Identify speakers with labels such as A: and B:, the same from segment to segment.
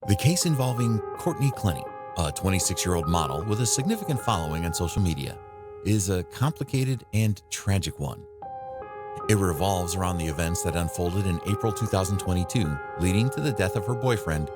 A: The case involving Courtney Clenny, a 26-year-old model with a significant following on social media, is a complicated and tragic one. It revolves around the events that unfolded in April 2022, leading to the death of her boyfriend,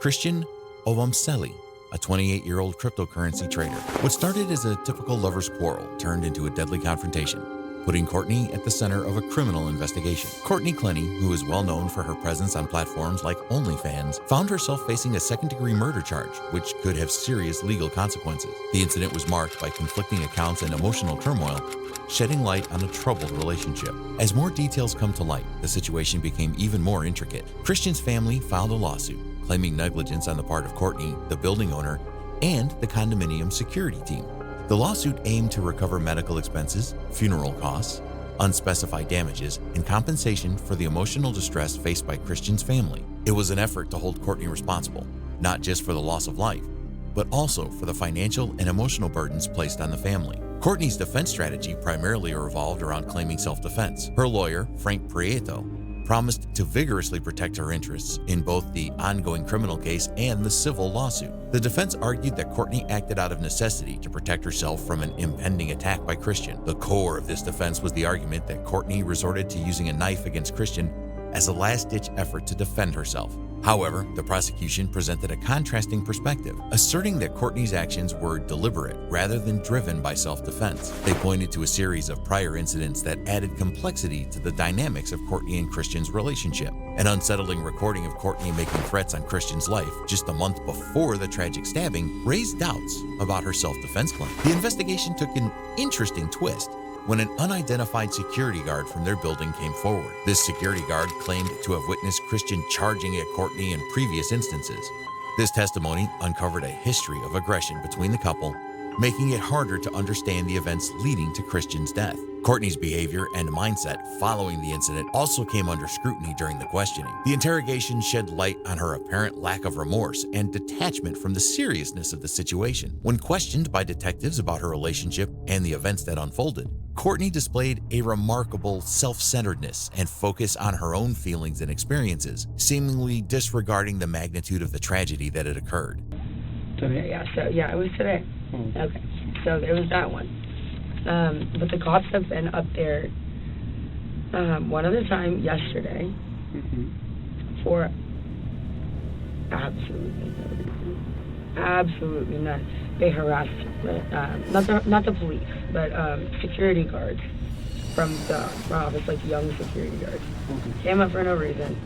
A: Christian Ovamseli, a 28-year-old cryptocurrency trader. What started as a typical lover's quarrel turned into a deadly confrontation, putting Courtney at the center of a criminal investigation. Courtney Clenny, who is well known for her presence on platforms like OnlyFans, found herself facing a second-degree murder charge, which could have serious legal consequences. The incident was marked by conflicting accounts and emotional turmoil, shedding light on a troubled relationship. As more details come to light, the situation became even more intricate. Christian's family filed a lawsuit, claiming negligence on the part of Courtney, the building owner, and the condominium security team. The lawsuit aimed to recover medical expenses, funeral costs, unspecified damages, and compensation for the emotional distress faced by Christian's family. It was an effort to hold Courtney responsible, not just for the loss of life, but also for the financial and emotional burdens placed on the family. Courtney's defense strategy primarily revolved around claiming self-defense. Her lawyer, Frank Prieto, promised to vigorously protect her interests in both the ongoing criminal case and the civil lawsuit. The defense argued that Courtney acted out of necessity to protect herself from an impending attack by Christian. The core of this defense was the argument that Courtney resorted to using a knife against Christian as a last-ditch effort to defend herself. However, the prosecution presented a contrasting perspective, asserting that Courtney's actions were deliberate rather than driven by self-defense. They pointed to a series of prior incidents that added complexity to the dynamics of Courtney and Christian's relationship. An unsettling recording of Courtney making threats on Christian's life just a month before the tragic stabbing raised doubts about her self-defense claim. The investigation took an interesting twist when an unidentified security guard from their building came forward. This security guard claimed to have witnessed Christian charging at Courtney in previous instances. This testimony uncovered a history of aggression between the couple, making it harder to understand the events leading to Christian's death. Courtney's behavior and mindset following the incident also came under scrutiny during the questioning. The interrogation shed light on her apparent lack of remorse and detachment from the seriousness of the situation. When questioned by detectives about her relationship and the events that unfolded, Courtney displayed a remarkable self-centeredness and focus on her own feelings and experiences, seemingly disregarding the magnitude of the tragedy that had occurred.
B: Today? Yeah, it was today. Okay, so it was that one. But the cops have been up there one other time yesterday for absolutely no reason. Absolutely none. They harassed, not the police, but security guards from the office, like young security guards. Came up for no reason.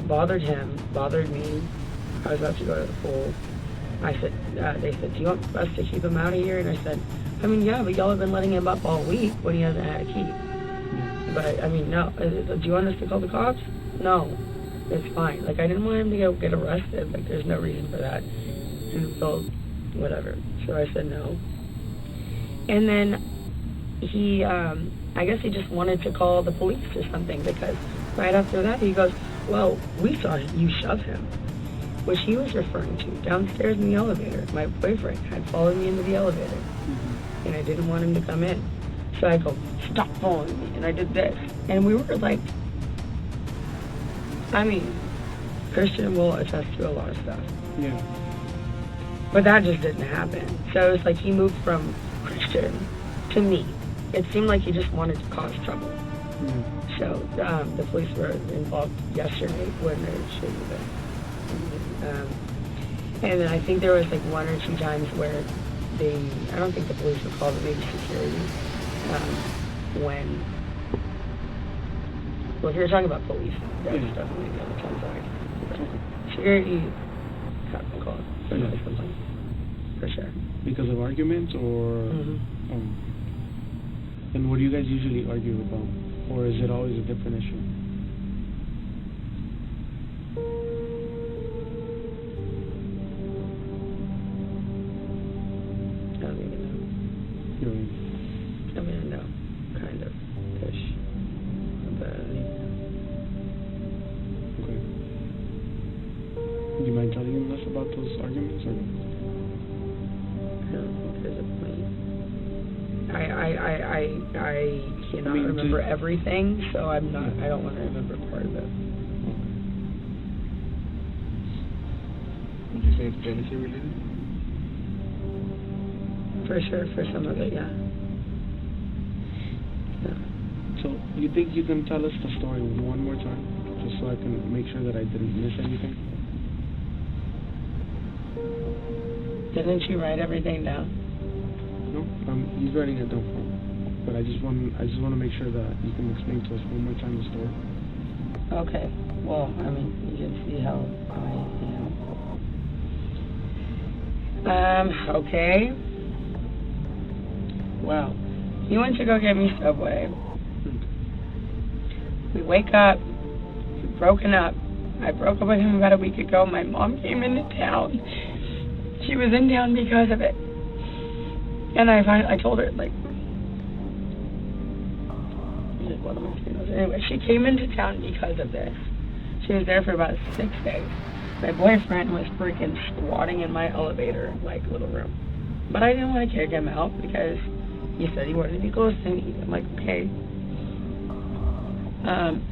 B: Bothered him, bothered me. I was about to go to the pool. I said, they said, do you want us to keep him out of here? And I said, I mean, yeah, but y'all have been letting him up all week when he hasn't had a key. But, I mean, no. Do you want us to call the cops? No. It's fine. Like, I didn't want him to get arrested. Like, there's no reason for that. And so, whatever. So I said no. And then he, I guess he just wanted to call the police or something, because right after that he goes, well, we saw you shove him. Which he was referring to downstairs in the elevator. My boyfriend had followed me into the elevator, and I didn't want him to come in. So I go, stop following me, and I did this. And we were like, I mean, Christian will attest to a lot of stuff. Yeah. But that just didn't happen. So it was like he moved from Christian to me. It seemed like he just wanted to cause trouble. So the police were involved yesterday when they shouldn't have been. And then I think there was like one or two times where I don't think the police were called, but maybe security, well, if you're talking about police, that's definitely the other side. Security got been called for noise complaint, for sure.
C: Because of arguments, or? And what do you guys usually argue about? Or is it always a different issue?
B: I mean, no, kind of, ish. But,
C: okay. Do you mind telling us about those arguments, or?
B: I don't think there's a point. I cannot remember everything, so I don't want to remember part of it.
C: say it's fantasy related?
B: For sure, for some of it, yeah.
C: So, you think you can tell us the story one more time? Just so I can make sure that I didn't miss anything?
B: Didn't you write everything down?
C: No? He's writing it down for me. But I just want to make sure that you can explain to us one more time the story.
B: Okay. Well, I mean, you can see how I am. Okay. Well, he went to go get me Subway. We wake up. We've broken up. I broke up with him about a week ago. My mom came into town. She was in town because of it. And I told her, like, what am I saying? Anyway, she came into town because of this. She was there for about 6 days. My boyfriend was freaking squatting in my elevator, like, little room. But I didn't want to kick him out because he said he wanted to be close to me. I'm like, okay.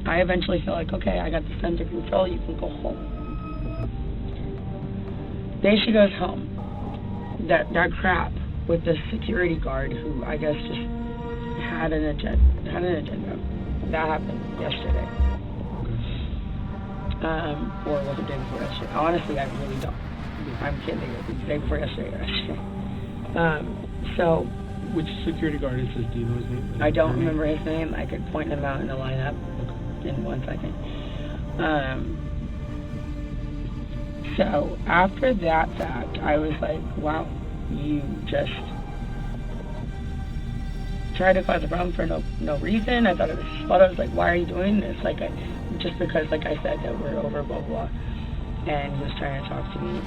B: I eventually feel like, okay, I got this under control. You can go home. Day she goes home. That crap with the security guard who I guess just had an agenda. That happened yesterday. Or was it the day before yesterday? Honestly, I really don't. I'm kidding. It was the day before yesterday or yesterday. So.
C: Which security guard is this? Do you know his name?
B: I don't remember his name. I could point him out in the lineup in 1 second. So after that fact, I was like, wow, you just tried to cause a problem for no reason. I thought it was his fault. I was like, why are you doing this? Like, just because, like I said, that we're over, blah, blah. And he was trying to talk to me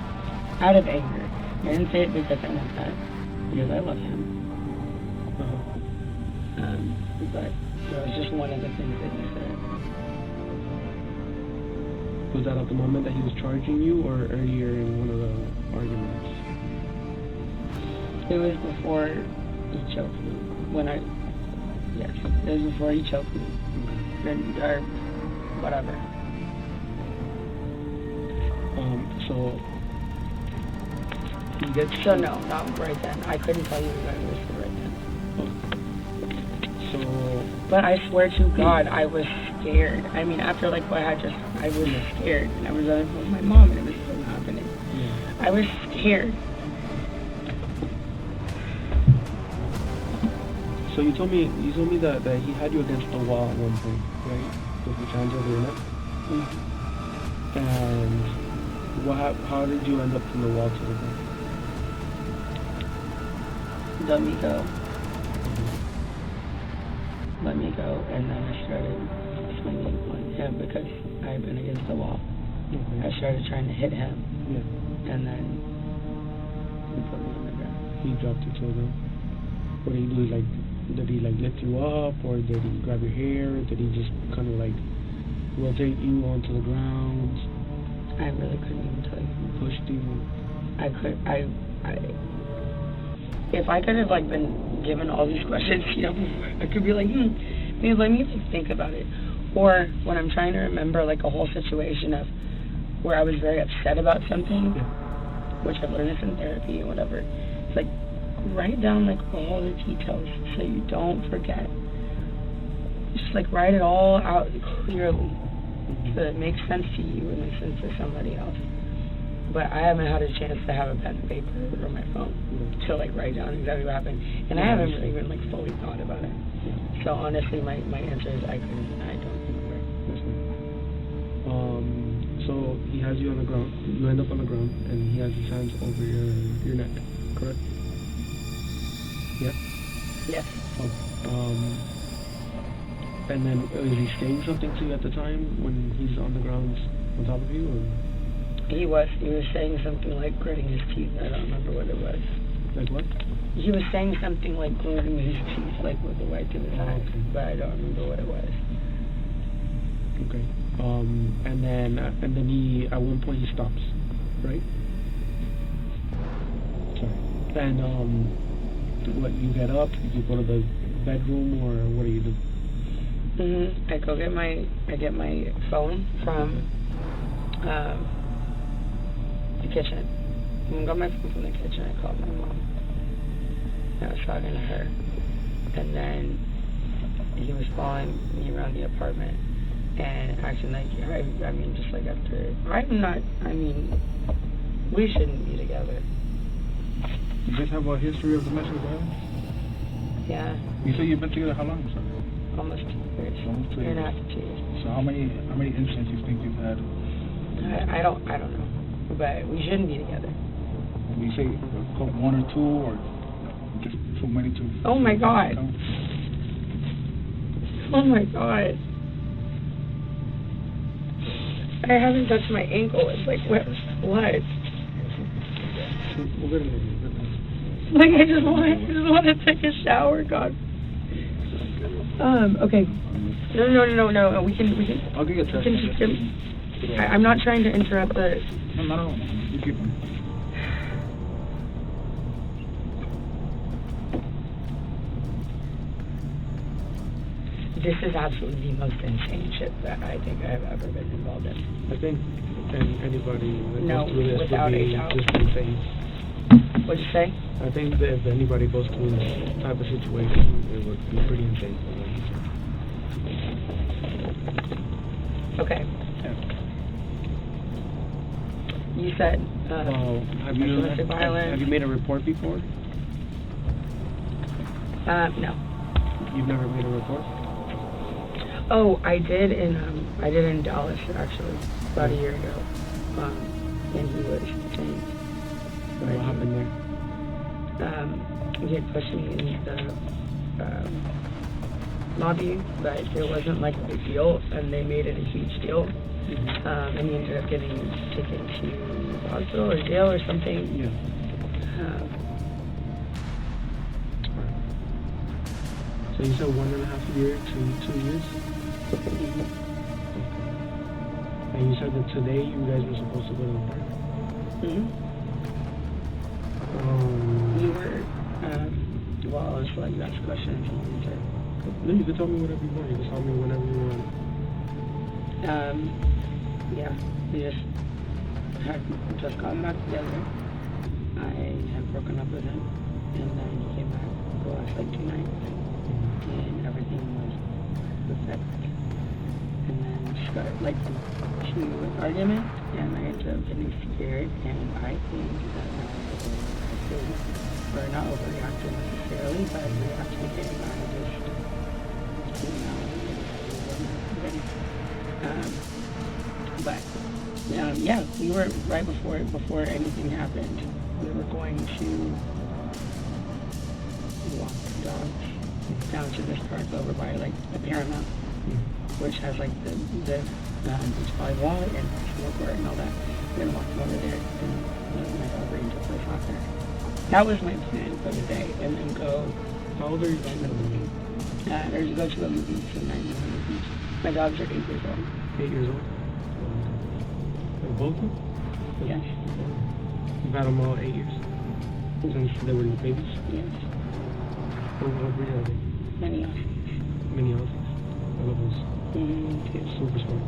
B: out of anger. I didn't say it because I want that, because I love him. But that was just one of the things that he said.
C: Was that at the moment that he was charging you, or earlier in one of the arguments?
B: It was before he choked me. Yes, it was before he choked me. Or whatever. So no, not right then. I couldn't tell you exactly what right then. But I swear to God, I was scared. I mean, after like what I just, I was scared. And I was on the phone with my mom, and it was still happening. Yeah. I was scared.
C: So you told me that he had you against the wall at one point, right? With his hands over your neck. Mm-hmm. And how did you end up from the wall to the ground?
B: Let me go. Let me go, and then I started swinging on him because I had been against the wall. Mm-hmm. I started trying to hit him, and then he put me on the ground.
C: He dropped you to the ground. What did he do? Did he lift you up, or did he grab your hair? Did he just kind of rotate you onto the ground?
B: I really couldn't even tell you.
C: Pushed you?
B: If I could have been given all these questions, I could be like, maybe let me think about it. Or when I'm trying to remember a whole situation of where I was very upset about something, which I've learned this in therapy and whatever. It's like, write down all the details so you don't forget. Just write it all out clearly so that it makes sense to you and makes sense to somebody else. But I haven't had a chance to have a pen and paper or my phone to write down exactly what happened, and I haven't really even fully thought about it. So honestly, my answer is I don't remember.
C: So he has you on the ground. You end up on the ground, and he has his hands over your neck, correct? Yeah.
B: Yes.
C: And then is he saying something to you at the time when he's on the ground on top of you, or?
B: He was saying something like gritting his teeth. I don't remember what it was.
C: Like what?
B: He was saying something like gritting his teeth, with the white to his eyes, okay. But I don't remember what it was.
C: Okay. And then he at one point he stops, right? Sorry. And what, you get up? You go to the bedroom, or what do you do?
B: I get my phone from the kitchen. I got my phone from the kitchen. I called my mom. I was talking to her. And then he was following me around the apartment and acting like, I mean, just like after, we shouldn't be together.
C: You guys have a history of domestic violence?
B: Yeah.
C: You say you've been together how long, sir?
B: Almost 2 years.
C: Almost 2 years.
B: Year and a half to 2 years.
C: So how many incidents you think you've had?
B: I don't know. But we shouldn't be together.
C: You say 1 or 2 or just too many to...
B: Oh my God. Oh my God. I haven't touched my ankle. It's like, what?
C: We're good.
B: Like, I just want to take a shower, God. Okay. No. We can.
C: I'll get you a text.
B: I'm not trying to interrupt the...
C: No. You keep them.
B: This is absolutely the most insane shit that I think I've ever been involved in.
C: I think anybody that goes through this
B: without
C: would be
B: a doubt.
C: just insane.
B: What'd you say?
C: I think that if anybody goes through this type of situation, it would be pretty insane for them.
B: Okay.
C: Yeah.
B: You said
C: Have you made a report before?
B: No.
C: You've never made a report?
B: Oh, I did in Dallas actually about a year ago, and he was detained.
C: What happened there?
B: He had pushed me in the lobby, but it wasn't like a big deal, and they made it a huge deal. And he ended up getting taken to the hospital or jail or something.
C: Yeah. So you said 1.5 years to 2 years? And you said that today you guys were supposed to go to the park?
B: We were, well, it's like that's a question if you want to.
C: No, you can tell me whatever you want. You can tell me whenever you want.
B: Yeah, we had just gotten back together. I had broken up with him, and then he came back the last 2 nights, and everything was perfect. And then she got to an argument, and I ended up getting scared, and I think that we're not overreacting necessarily, but reacting again, I just, but yeah, we were right before anything happened. We were going to walk the dogs down to this park over by the Paramount, which has the beach volleyball and basketball court and all that. We're gonna walk over there and my dog ready to play soccer. That was my plan for the day, and then go.
C: How old are you guys?
B: Or go to the movies tonight. My dogs are 8 years old.
C: 8 years old? Both of them?
B: Yes.
C: You've had them all 8 years? Since they were babies?
B: Yes.
C: What breed are they?
B: Many Aussies.
C: Mini Aussies? I love those. Super smart.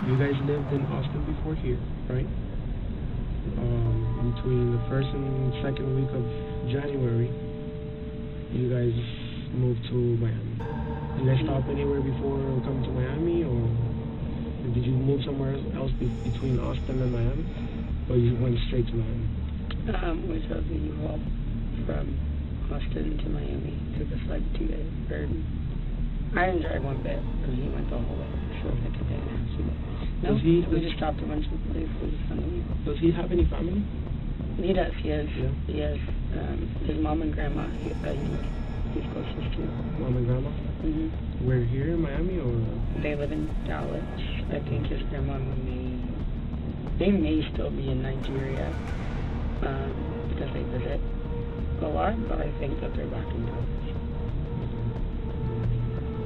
C: You guys lived in Austin before here, right? Between the 1st and 2nd week of January, you guys moved to Miami. Did you guys stop anywhere before coming to Miami, or did you move somewhere else between Austin and Miami, or you went straight to Miami?
B: We took the U-Haul from Austin to Miami. Took us 2 days. I didn't drive one bit, because he went the whole way, so I took it. No, we just stopped a bunch of places on the week.
C: Does he have any family?
B: He does. He has.
C: Yeah.
B: He has his mom and grandma. He's closest to.
C: Mom and grandma? We're here in Miami, or?
B: They live in Dallas. I think his grandma may still be in Nigeria, because they visit a lot, but I think that they're back in Dallas.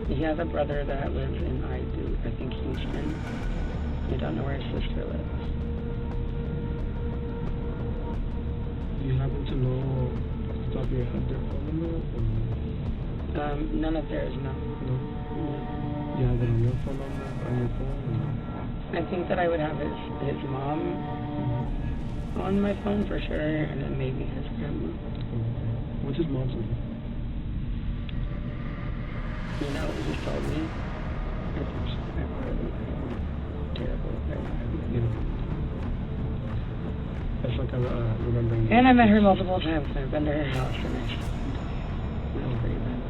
B: He has a brother that lives in I think Houston. I don't know where his sister lives.
C: Do you happen to know off the top of your head their phone number?
B: None of theirs, no.
C: No? You have it on your phone number, on your phone?
B: I think that I would have his mom on my phone for sure, and then maybe his grandma.
C: Okay. What's his mom's name?
B: You know, he told me. I'm terrible.
C: Yeah. That's like remembering.
B: And I met her multiple times. I've been to her house, and that was pretty bad.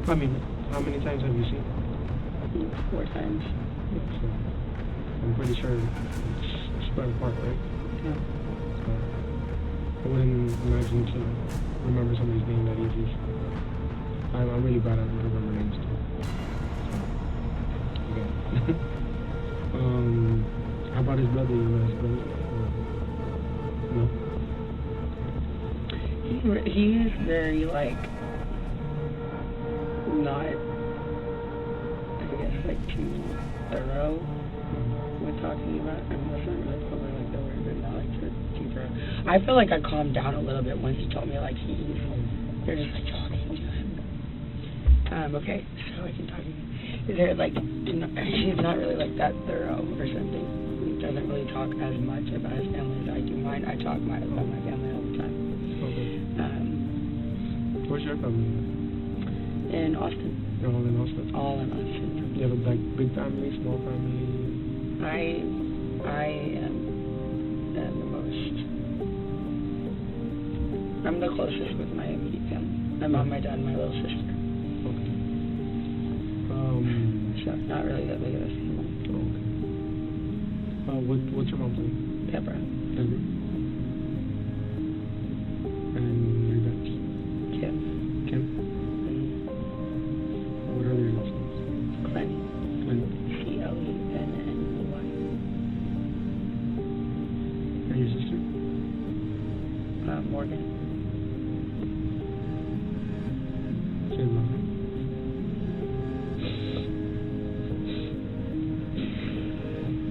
C: I mean, how many times have you seen her?
B: 4 times.
C: So, I'm pretty sure it's spread apart, right?
B: Yeah.
C: So, I wouldn't imagine to remember somebody's name that easy. I'm really bad at remembering names too. Okay. How about his brother? You know his brother? No?
B: He's very, like, not, I guess, like, too thorough with talking about, I mean, that's not really probably like the word, but not like too thorough. I feel like I calmed down a little bit once he told me, like, they're just, like, talking to him. Okay, so I can talk again. They're, like, he's not really, like, that thorough or something. He doesn't really talk as much about his family as I do mine. I talk about my family all the time.
C: Okay. Where's your family?
B: In Austin.
C: You're all in Austin?
B: All in Austin.
C: You have a big family, small family?
B: I am the most. I'm the closest with my immediate family. My mom, my dad, and my little sister.
C: Okay.
B: So not really that big of a family.
C: Okay. What's your mom's name?
B: Deborah.
C: Deborah. And your dad's?
B: Kim.
C: Kim. What are their last names?
B: Clenny.
C: Clenny.
B: C-L-E-N-N-Y.
C: And your sister?
B: Morgan.
C: Say the last name.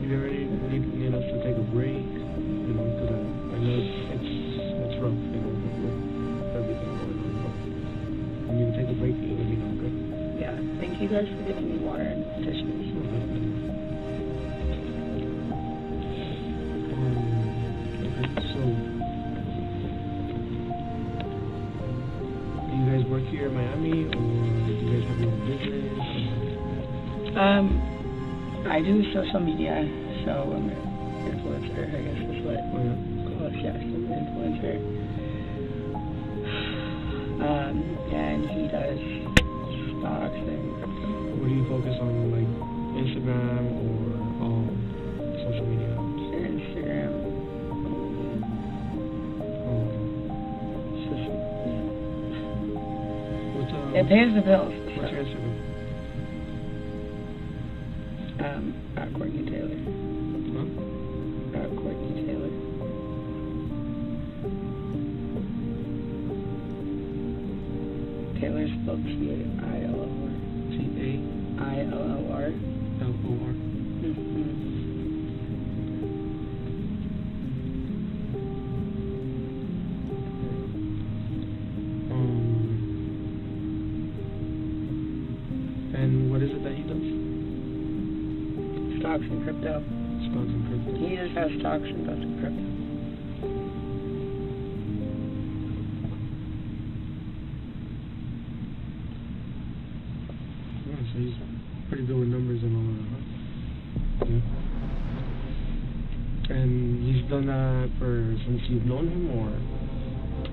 C: You ever need us to take a break? You know, because I know it's rough, you know, with everything going on. But when you take a break, you let me know, okay?
B: Yeah. Thank you guys for giving me water and tissues.
C: Okay, so do you guys work here in Miami, or do you guys have your own business?
B: I do social media, so I'm an influencer, I guess is what
C: Oh, yeah.
B: close, yes, I'm an influencer. And he does stocks and crypto.
C: What do you focus on, like Instagram or social media apps?
B: Instagram.
C: Oh, okay.
B: It pays the bills.
C: What's your Instagram?
B: Courtney Taylor.
C: Huh?
B: Courtney Taylor. Taylor spelled T-A-I-L-O-R.
C: T-A-I-L-O-R.
B: L-O-R.
C: And what is it that he does?
B: Stocks and crypto.
C: Stocks and crypto.
B: He just has stocks and does crypto.
C: Yeah, so he's pretty good with numbers and all of that. Yeah. And he's done that since you've known him, or?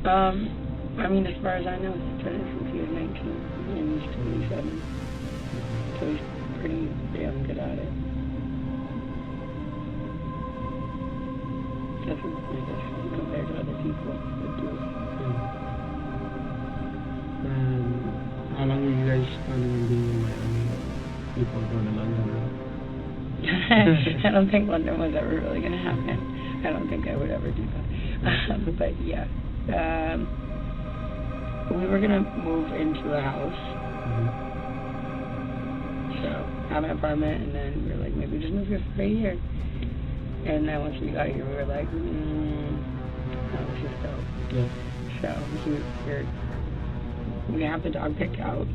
B: I mean, as far as I know, he's done it since he was 19, and he's 27. So he's pretty damn good at it. Doesn't, I guess, compared to other people that do it.
C: Yeah. And how long were you guys planning on being in Miami before going to London?
B: I don't think London was ever really going to happen. I don't think I would ever do that. But yeah. We were going to move into a house. So, have an apartment, and then we were like, maybe just move here for a year. And then once we got here, we were like, that was just dope.
C: Yeah.
B: So, we have the dog picked out.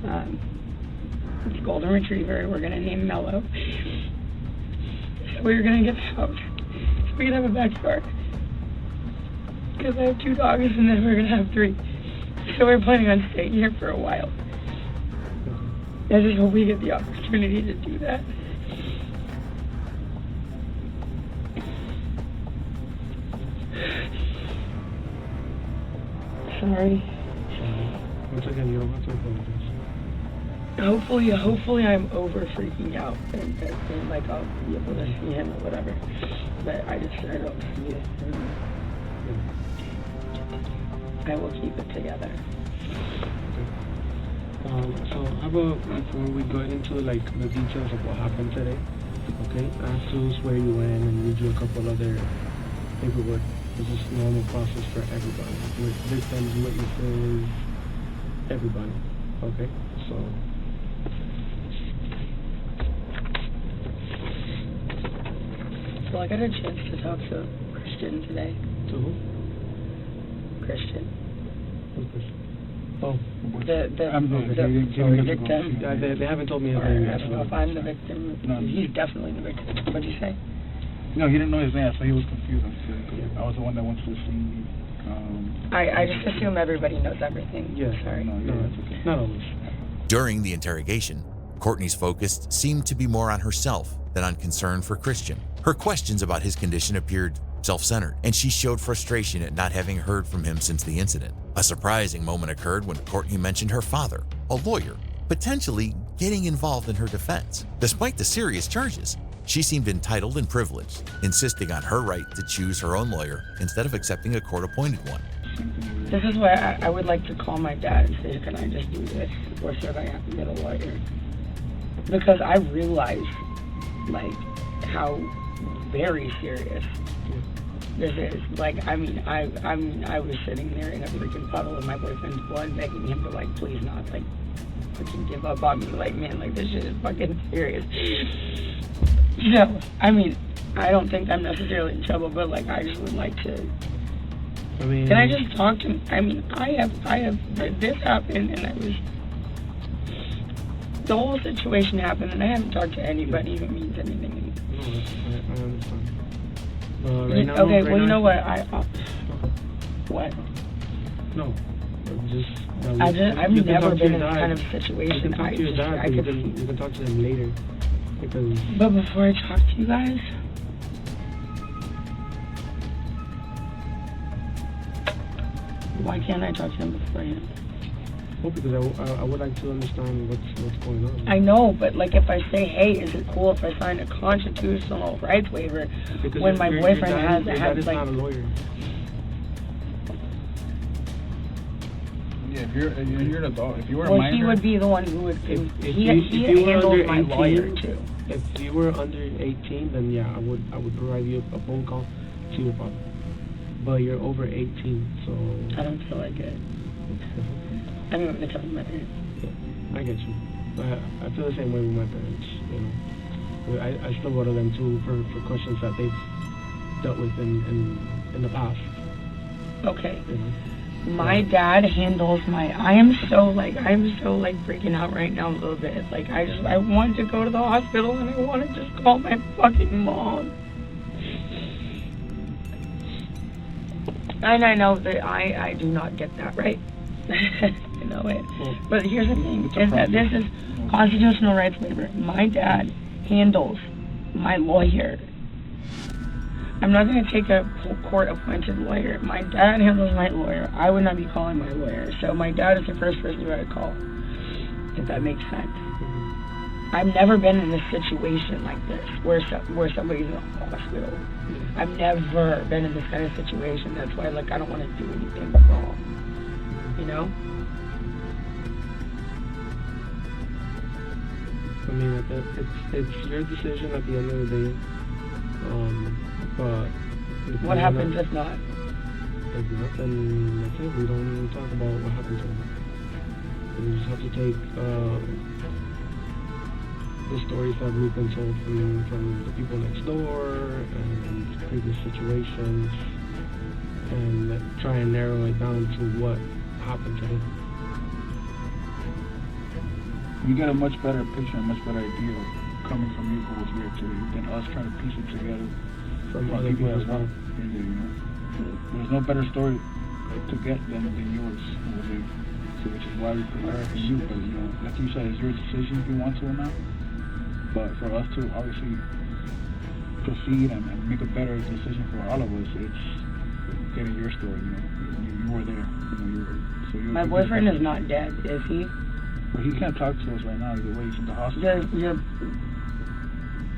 B: It's a golden retriever. We're gonna name Mello. So we're gonna get the house. So we can have a backyard. Because I have 2 dogs and then we're gonna have 3. So we're planning on staying here for a while. I just hope we get the opportunity to do that. Sorry.
C: Once again, you don't have to apologize.
B: Hopefully I'm over freaking out and like I'll be able to see him or whatever. But I don't see it. I will keep it together.
C: So how about before we go into like the details of what happened today, okay? I have to swear you in and read you a couple other paperwork. This is normal process for everybody. With victims, witnesses, everybody. Okay? So
B: I got a chance to talk to Christian today.
C: to who?
B: Christian.
C: Who's Christian? Oh,
B: The victim.
C: they haven't told me his
B: Or
C: name
B: I
C: yet.
B: don't know if I'm the victim.
D: No.
B: He's definitely the victim. What'd you say?
D: No, he didn't know his name, so he was confused. I was the one that went to the scene.
B: I just assume everybody knows everything.
C: Yeah.
B: Sorry.
D: No,
C: No,
D: that's okay.
C: not always.
A: During the interrogation, Courtney's focus seemed to be more on herself than on concern for Christian. Her questions about his condition appeared self-centered, and she showed frustration at not having heard from him since the incident. A surprising moment occurred when Courtney mentioned her father, a lawyer, potentially getting involved in her defense. Despite the serious charges, she seemed entitled and privileged, insisting on her right to choose her own lawyer instead of accepting a court-appointed one.
B: This is why I would like to call my dad and say, can I just do this? Or should I have to get a lawyer? Because I realize, like, how very serious this is. Like, I was sitting there in a freaking puddle of my boyfriend's blood, begging him to, like, please not, like, fucking give up on me. Like, man, like, this shit is fucking serious. So, I don't think I'm necessarily in trouble, but, like, I just would like to. Can I just talk to him? I have, this happened, and the whole situation happened, and I haven't talked to anybody if it means anything.
C: No, I understand. Right now,
B: okay,
C: right
B: well, you
C: now,
B: know what? What?
C: No.
B: I've never been in this kind of situation.
C: You can talk to your dad, you can talk to him later. Because...
B: But before I talk to you guys, why can't I talk to him beforehand?
C: Well, because I would like to understand what's going on.
B: I know, but like if I say, hey, is it cool if I sign a constitutional rights waiver
C: Because
B: when my boyfriend
C: your dad
B: has
C: is
B: like...
C: not a lawyer.
D: Yeah, if you're an adult, if you were a
B: Well,
D: minor,
B: he would be the one who would...
C: If
B: he
C: you were
B: handles
C: under
B: my
C: 18,
B: lawyer, too.
C: If you were under 18, then yeah, I would provide you a phone call to your father. But you're over 18, so...
B: I don't feel like it. I'm going to tell my parents.
C: I get you. I feel the same way with my parents, you know. I still go to them too for questions that they've dealt with in the past.
B: Okay.
C: You know?
B: My dad handles my... I'm so freaking out right now a little bit. Like, I wanted to go to the hospital and I want to just call my fucking mom. And I know that I do not get that, right? I know it. But here's the thing, is that this is constitutional rights waiver. My dad handles my lawyer. I'm not going to take a court-appointed lawyer. My dad handles my lawyer. I would not be calling my lawyer. So my dad is the first person who I'd call, if that makes sense. I've never been in a situation like this where somebody's in a hospital. I've never been in this kind of situation. That's why, like, I don't want to do anything wrong. You know?
C: I mean, it's your decision at the end of the day. But
B: What happens if not?
C: If not, then that's it. We don't even talk about what happened to him. We just have to take the stories that we've been told from the people next door and previous situations, and try and narrow it down to what happened to him.
D: you get a much better picture, a much better idea coming from you who was there too, than us trying to piece it together
C: From other
D: people
C: people's
D: that weren't
C: mouth.
D: in there, you know. There's no better story to get than yours who was there. So which is why we prepared for you, but you know, like you said, it's your decision if you want to or not. But for us to obviously proceed and make a better decision for all of us, it's getting your story, you know. You were there, you know,
B: My boyfriend is not dead, is he?
D: Well, he can't talk to us right now either way. He's in the hospital.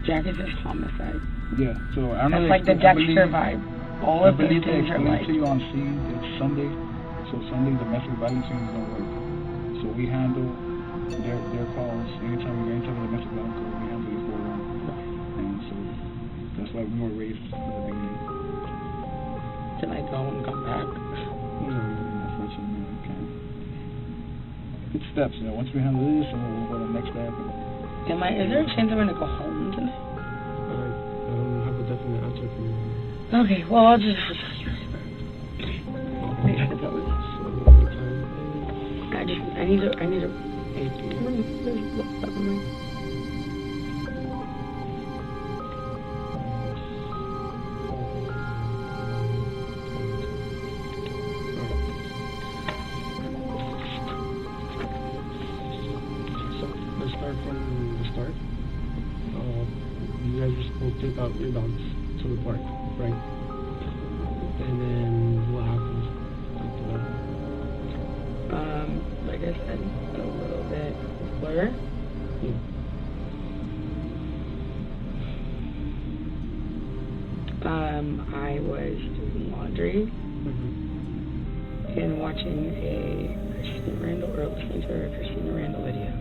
B: Jack is just homicide.
D: Yeah, so I don't know.
B: It's like the Dexter vibe. All of those things are like.
D: To you on scene, it's Sunday. So Sunday, the domestic violence things don't work. So we handle their calls anytime we get into the domestic violence call. We handle it for them, and so that's why we were raised from the beginning.
B: Can I go and come back?
D: No, unfortunately, we can't. Good steps, you know. Once we handle this, and we'll go to the next step.
B: Is there a chance I'm gonna go home tonight?
C: I don't have a definite answer for you.
B: Okay, well I'll just. I need to.
C: 8 let's start from the start. You guys were supposed to take out your dogs to the park, right? And then what happens after that?
B: Like I said, a little bit blur.
C: Yeah.
B: I was doing laundry and watching a Christina Randall, or listening to a Christina Randall video,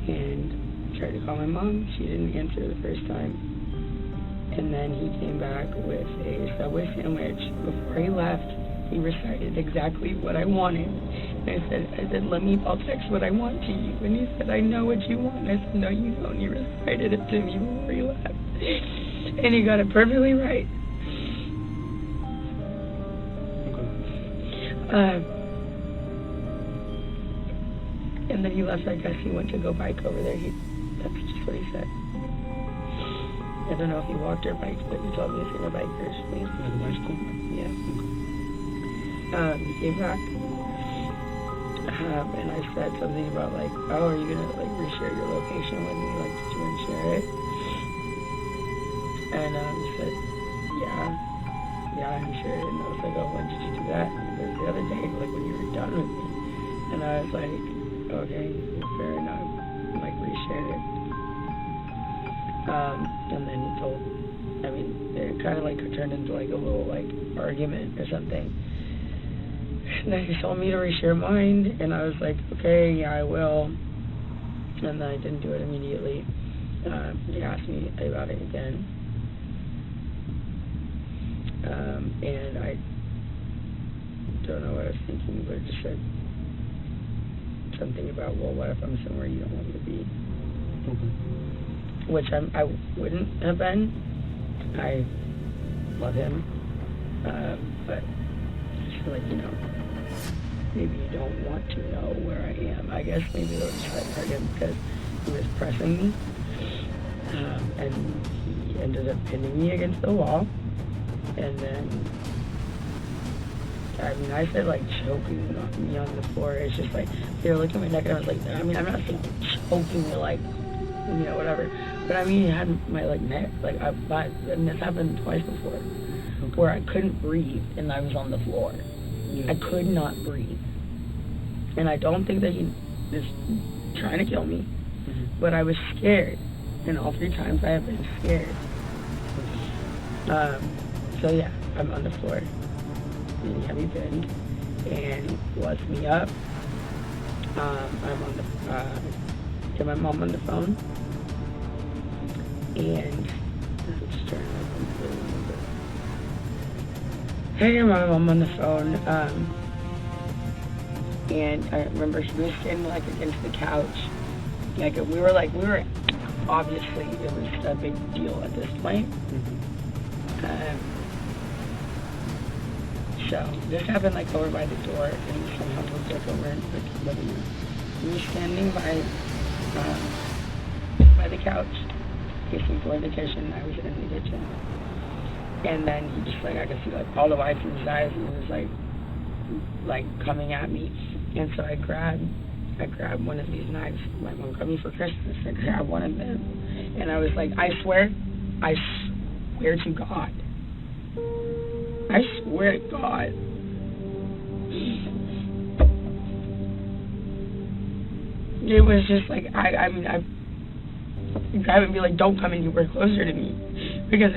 B: and tried to call my mom. She didn't answer the first time, and then he came back with a Subway sandwich. Before he left, he recited exactly what I wanted. And I said, I'll text what I want to you. And he said, I know what you want. I said, no, you don't. You recited it to me before you left. And he got it perfectly right. And then he left. I guess he went to go bike over there. That's just what he said. I don't know if he walked or biked, but he told me he's gonna bike first.
C: Yeah, the bicycle?
B: Yeah. He came back. And I said something about like, oh, are you gonna like reshare your location with me? Like, did you want to share it? And he said, yeah, I shared it. And I was like, oh, when did you do that? And he goes, the other day, like when you were done with me. And I was like, okay, fair enough. Like, reshare it. And then he told, it kind of like turned into like a little like argument or something. And then he told me to reshare mine, and I was like, okay, yeah, I will. And then I didn't do it immediately. He asked me about it again. And I don't know what I was thinking, but it just said something about, well, what if I'm somewhere you don't want me to be?
C: Okay.
B: Which I wouldn't have been. I love him. But just feel like, maybe you don't want to know where I am. I guess maybe they'll just try to hurt him because he was pressing me. And he ended up pinning me against the wall. And then, I said like choking me on the floor. It's just like, they were looking at my neck and I was like, I'm not saying choking me like, whatever. But he had my like neck, and this happened twice before, where I couldn't breathe and I was on the floor. I could not breathe. And I don't think that he was trying to kill me, but I was scared. And all 3 times I have been scared. So yeah, I'm on the floor. Really heavy bend, and he lets me up. I'm on the, get my mom on the phone. And I'm just trying to remember. I get my mom on the phone, and I remember she was standing like against the couch. Like we were obviously it was a big deal at this point. So this happened like over by the door, and somehow moved like over in the living room. He was standing by by the couch. He slept in the kitchen. I was in the kitchen. And then he just like, I could see like all the lights in his eyes, and he was like coming at me. And so I grabbed one of these knives. My mom got me for Christmas. I grabbed one of them, and I was like, I swear to God. I swear to God. It was just like, I grab and be like, don't come anywhere closer to me. Because,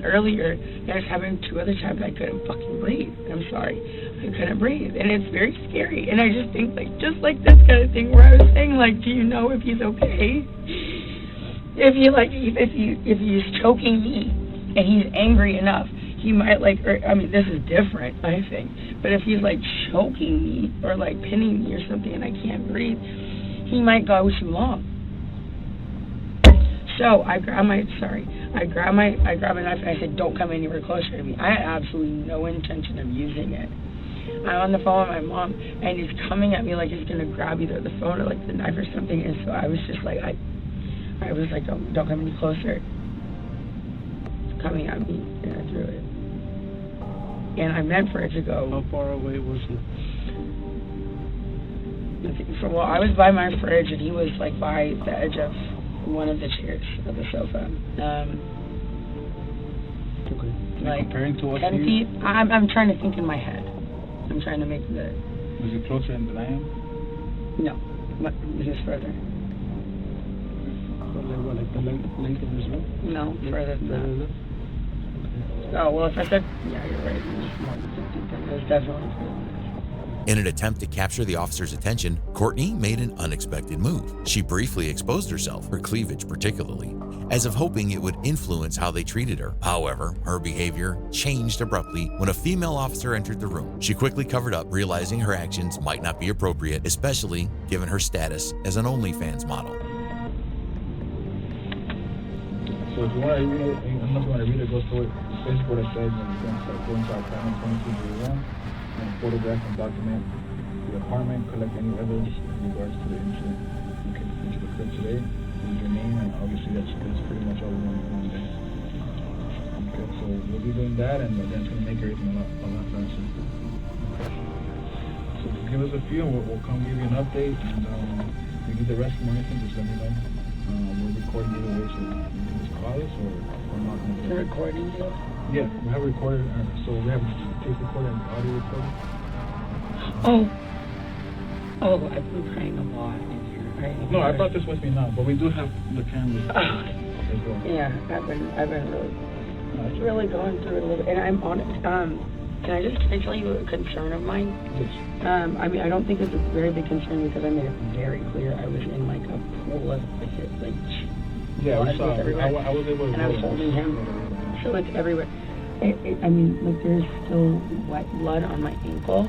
B: earlier, I was having 2 other times I couldn't fucking breathe. I'm sorry. I couldn't breathe. And it's very scary. And I just think, like, just like this kind of thing where I was saying, like, do you know if he's okay? If he's choking me and he's angry enough, he might, like, this is different, I think. But if he's, like, choking me or, like, pinning me or something and I can't breathe, he might go too long. So I grab a knife and I said, don't come anywhere closer to me. I had absolutely no intention of using it. I'm on the phone with my mom, and he's coming at me like he's going to grab either the phone or like the knife or something. And so I was just like, I was like, don't come any closer. It's coming at me, and I threw it. And I meant for it to go.
C: How far away was he?
B: Well, I was by my fridge, and he was like by the edge of one of the chairs of the sofa.
C: Okay.
B: Like
D: comparing to us
B: 10 feet. I'm trying to think in my head. I'm trying to make the.
D: Was he closer than I am?
B: No, this is further.
C: Like the length of this room?
B: No, further than that.
C: Okay.
B: Oh well, if I said, yeah, you're right. It was more than 50. It was definitely further than that.
A: In an attempt to capture the officer's attention, Courtney made an unexpected move. She briefly exposed herself, her cleavage particularly, as if hoping it would influence how they treated her. However, her behavior changed abruptly when a female officer entered the room. She quickly covered up, realizing her actions might not be appropriate, especially given her status as an OnlyFans model.
D: So if you want to read it, unless you want to read it, go through it. Basically what it says is going to our apartment 2201 and photograph and document the apartment, collect any evidence in regards to the incident. Okay, into the crib today, use your name, and obviously that's pretty much all we want to do. Okay, so we'll be doing that, and then it's going to make everything a lot faster. Okay. So just give us a few, and we'll come give you an update, and if you need the rest or anything, just let me know. We're recording either way, so you can just call us or not.
B: You're recording you?
D: Yeah, we have recorded, so we have tape recorder and audio recorder.
B: Oh, I've been praying a lot in here. Right?
D: No, I brought this with me now, but we do have the cameras as well.
B: Yeah, I've been really going through it a little bit, and I'm on it. Can I tell you a concern of mine?
D: Yes.
B: I don't think it's a very big concern because I made it very clear I was in like a pool of like
D: yeah, we saw. I was able to.
B: And I was holding him, so it's everywhere. Like there's still wet blood on my ankle.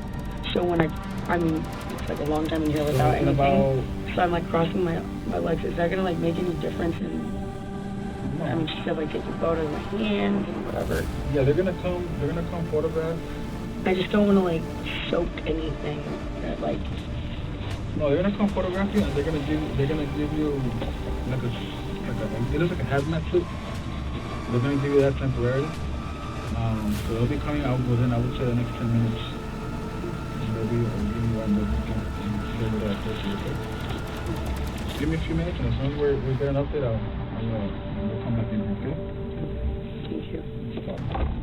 B: So when it's like a long time in here without anything. So I'm like crossing my legs. Is that gonna like make any difference in? Just have like taking photos of my hands and whatever.
D: Yeah, they're gonna come photograph.
B: I just don't want to like soak anything that like.
D: No, they're gonna come photograph you, and they're gonna give you like it looks like a hazmat suit. They're gonna give you that temporarily. So they'll be coming out within, I would say, the next 10 minutes. And they'll be giving you one that you can share with that person, okay? Just give me a few minutes, and as soon as we get an update, we'll come back in, okay?
B: Thank you.
D: No problem.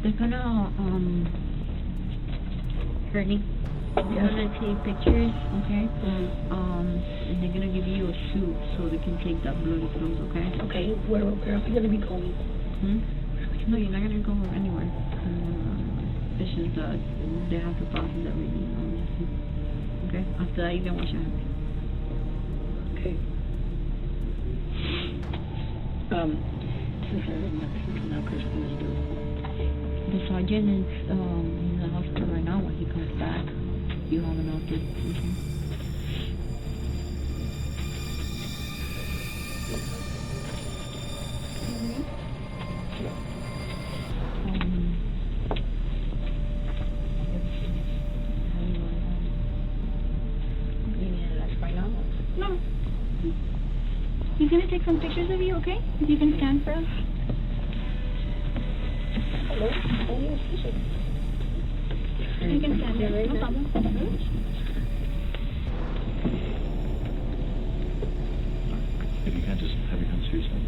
E: They're gonna, Courtney, they're gonna take pictures, okay? And they're gonna give you a suit so they can take that bloody clothes, okay?
B: Okay, where are we gonna be going?
E: No, you're not gonna go anywhere. It's just they have to process everything. Okay? After that, you can wash your hands.
B: Okay. Since I'm not personally to do.
E: The sergeant is in the hospital right now. When he comes back, you have an update with him. No. He's gonna take some pictures of you, okay? If you can stand for us.
B: Hello?
E: You can stand there, right? No problem.
F: If you can't, just have your hands to yourself.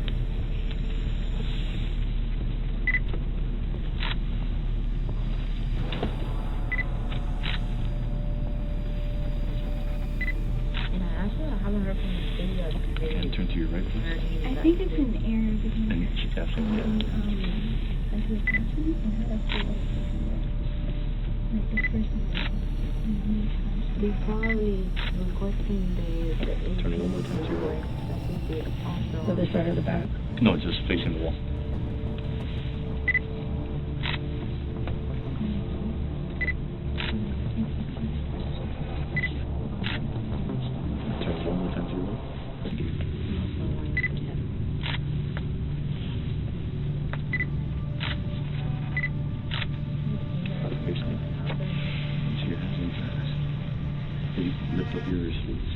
B: I haven't heard from the city yet.
F: And turn to your right, please.
E: I think it's an error because
F: And absolutely,
E: as his person, it had a few like this person.
B: They probably requesting the
F: turn it one more time to your right.
B: So this side or the back?
F: No, just facing the wall. Turn one more time to your right. Face me. See your hands in your eyes. You lift up your sleeves.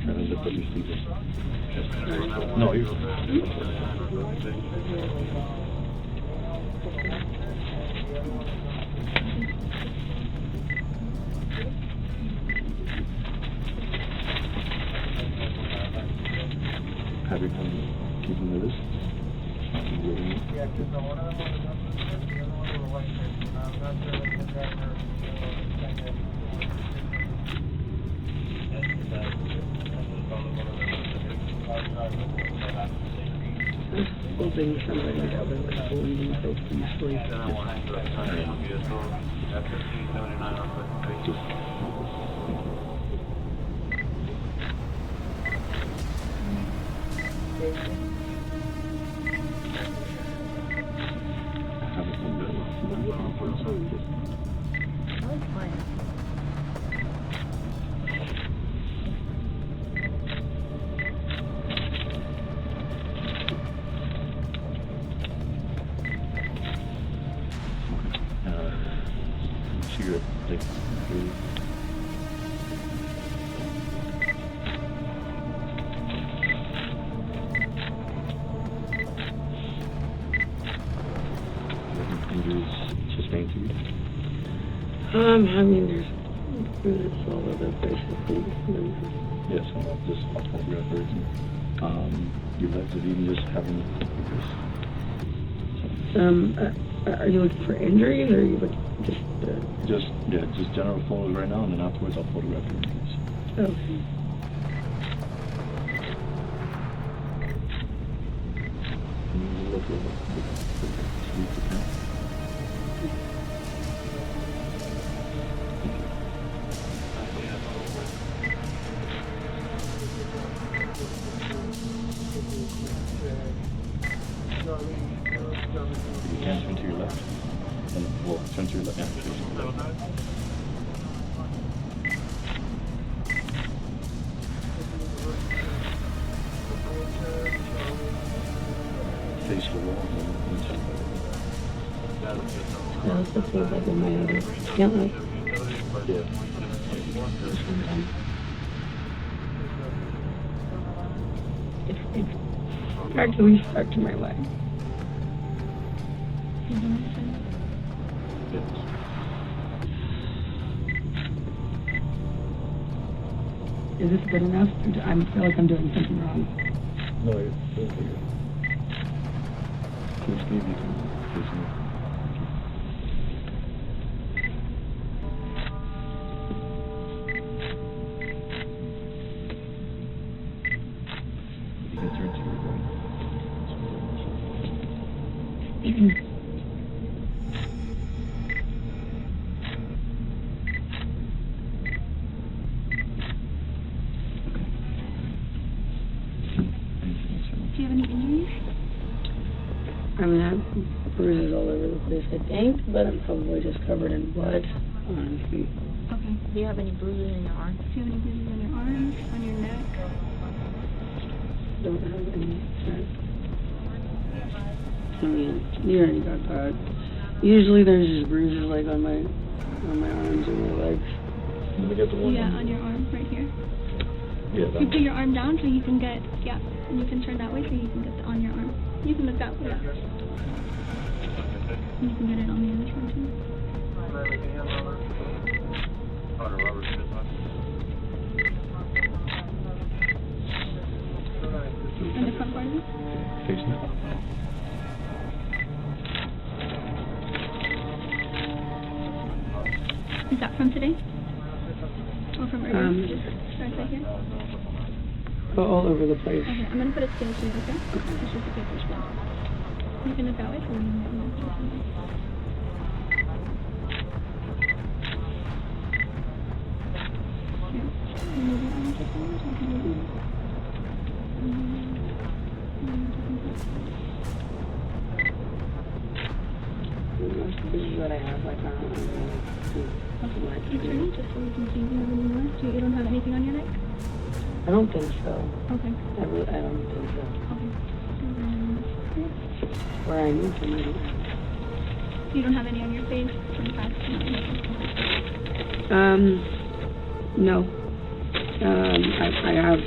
F: Try to lift up your sleeves. No, you're have your hand keeping the wrist. Keep moving it.
B: Hoping somebody that was holding so peacefully.
F: Cigarette, like, really. Injuries sustained to you?
B: I mean, there's bruises all over the place, I think.
F: Yes, I'll just photograph everything. Your legs, if you can just have them
B: Are you looking for injuries, or are you looking just,
F: just general photos right now, and then afterwards I'll photograph your injuries.
B: Okay.
F: Can you look over the sleep again? You can turn to your left. And, well, turn to your left. Yeah, face the wall and then inside.
B: That was the thing like in my other. Can't like.
F: Yeah.
B: It's practically stuck to my leg.
F: Yes.
B: Is this good enough? I feel like I'm doing something wrong.
F: No, you're good. Can you see if you can face me? You can turn to your right.
B: I mean, I have bruises all over the place, I think, but I'm probably just covered in blood, honestly.
E: Okay. Do you have any bruises in your arms? Do you have any bruises on your arms, on your neck?
B: Don't have any. I mean, you already got that. Usually there's just bruises like on my arms or my legs.
F: Let me get the one.
E: Yeah, on your arm, right here.
F: Yeah, that
E: You put your arm down so you can get, yeah, and you can turn that way so you can get on your arm. You can look that way. Yeah. You can get it on the other side too. And the front part of it?
F: Facing it.
E: Is that from today? Or from earlier? Just starts right here?
B: All over the place.
E: Okay, I'm gonna put a skin to it, okay? It's just a paper skin. You can look that way so you can look that way. Move your arms just a little so I can move it.
B: This is what I have, like,
E: You turn it just so we can see if you have any more. So you don't have anything on your neck?
B: I don't think so.
E: Okay.
B: I don't think so.
E: Okay.
B: Where I need somebody.
E: You don't have any on your face from past
B: No. I have.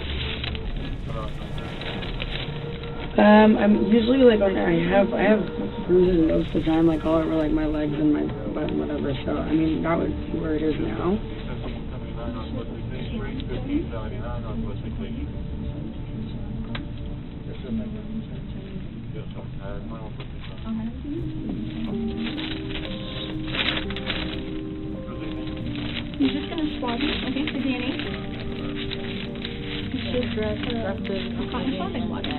B: I'm usually like I have bruises most of the time, like all over like my legs and my butt and whatever. So I mean that would be where it is now.
E: You're just gonna swab it, okay, for DNA. It's just a cotton swab and water.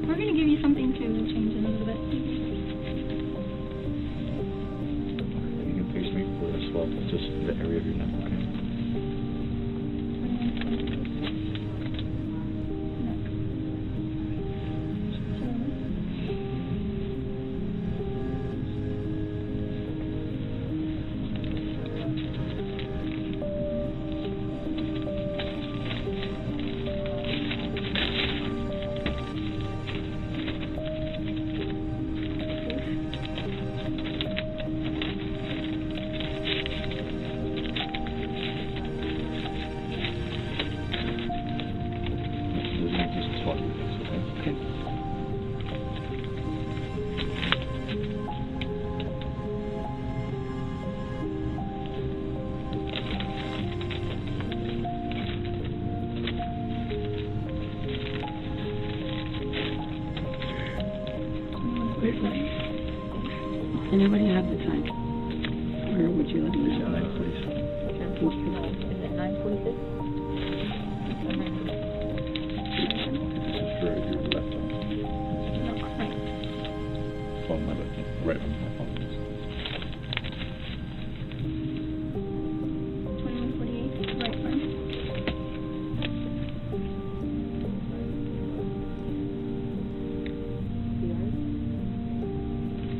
E: We're gonna give you something to change a little bit.
F: You can face me for a swab, just the area of your neck, okay? Just swab your face, okay?
B: Okay. Anybody have the time? Or would you like me to go?
F: Please.
B: Thank you.
E: Is it 9:46?
F: For your left arm.
E: No, right.
F: Oh, my left arm. Right arm. My apologies.
E: 21:48, right arm.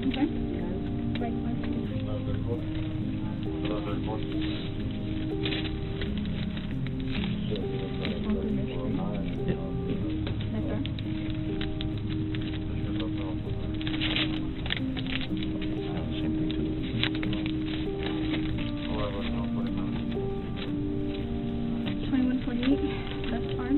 E: Okay. Right arm. Left arm.
F: Same thing too.
E: 21:48, left arm.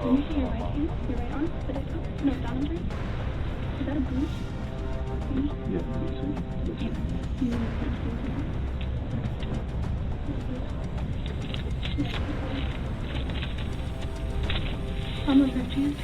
G: Can you see your right hand? Your right arm? Put it up. No, down and right. Is that a boot?
F: Yeah, it's
G: Okay. You need to put it down. Palm of left hand.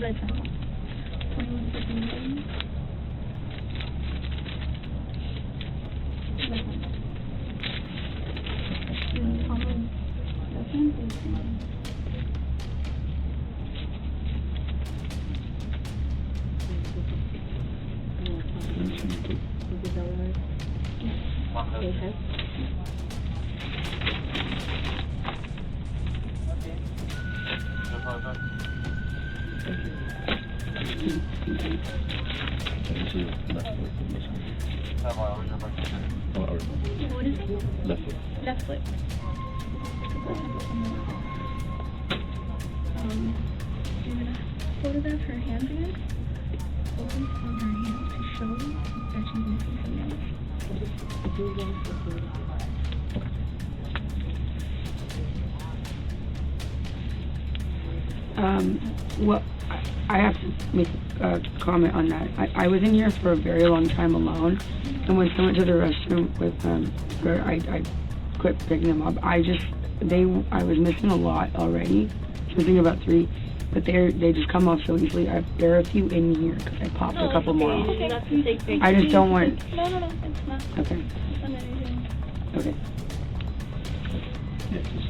G: Right side. 21 seconds. Left hand. And palm of left hand is standing. What is it?
F: left foot.
G: Left foot. You're gonna photograph her hands again. Focus on her hands to show that she's missing some nails.
B: Well, I have to make a comment on that. I was in here for a very long time alone, and when someone went to the restroom with where I quit picking them up. I was missing a lot already. I was thinking about 3, but they just come off so easily. There are a few in here because I popped a couple more off.
G: Okay.
B: I just don't want.
G: No, it's not.
B: Okay.
G: It's not anything.
B: Okay.
F: Yeah, just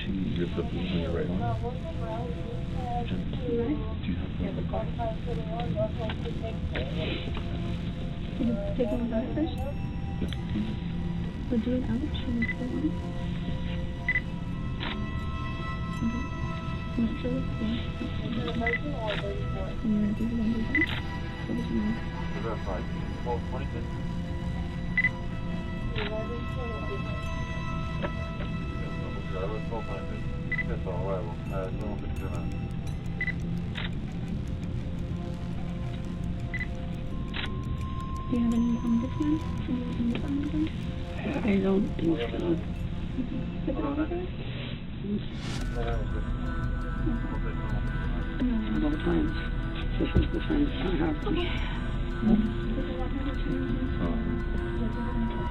F: you lift up on your right arm. Do you have
G: Can you take one back first? We're doing out. Should we go on? Okay. I'm not sure what's going on. And you're going to do the one back. So this one. Do you have any on this one? Any on this one?
B: I don't think so.
G: Put it over there.
B: Several times. This is the time I have.
G: Okay.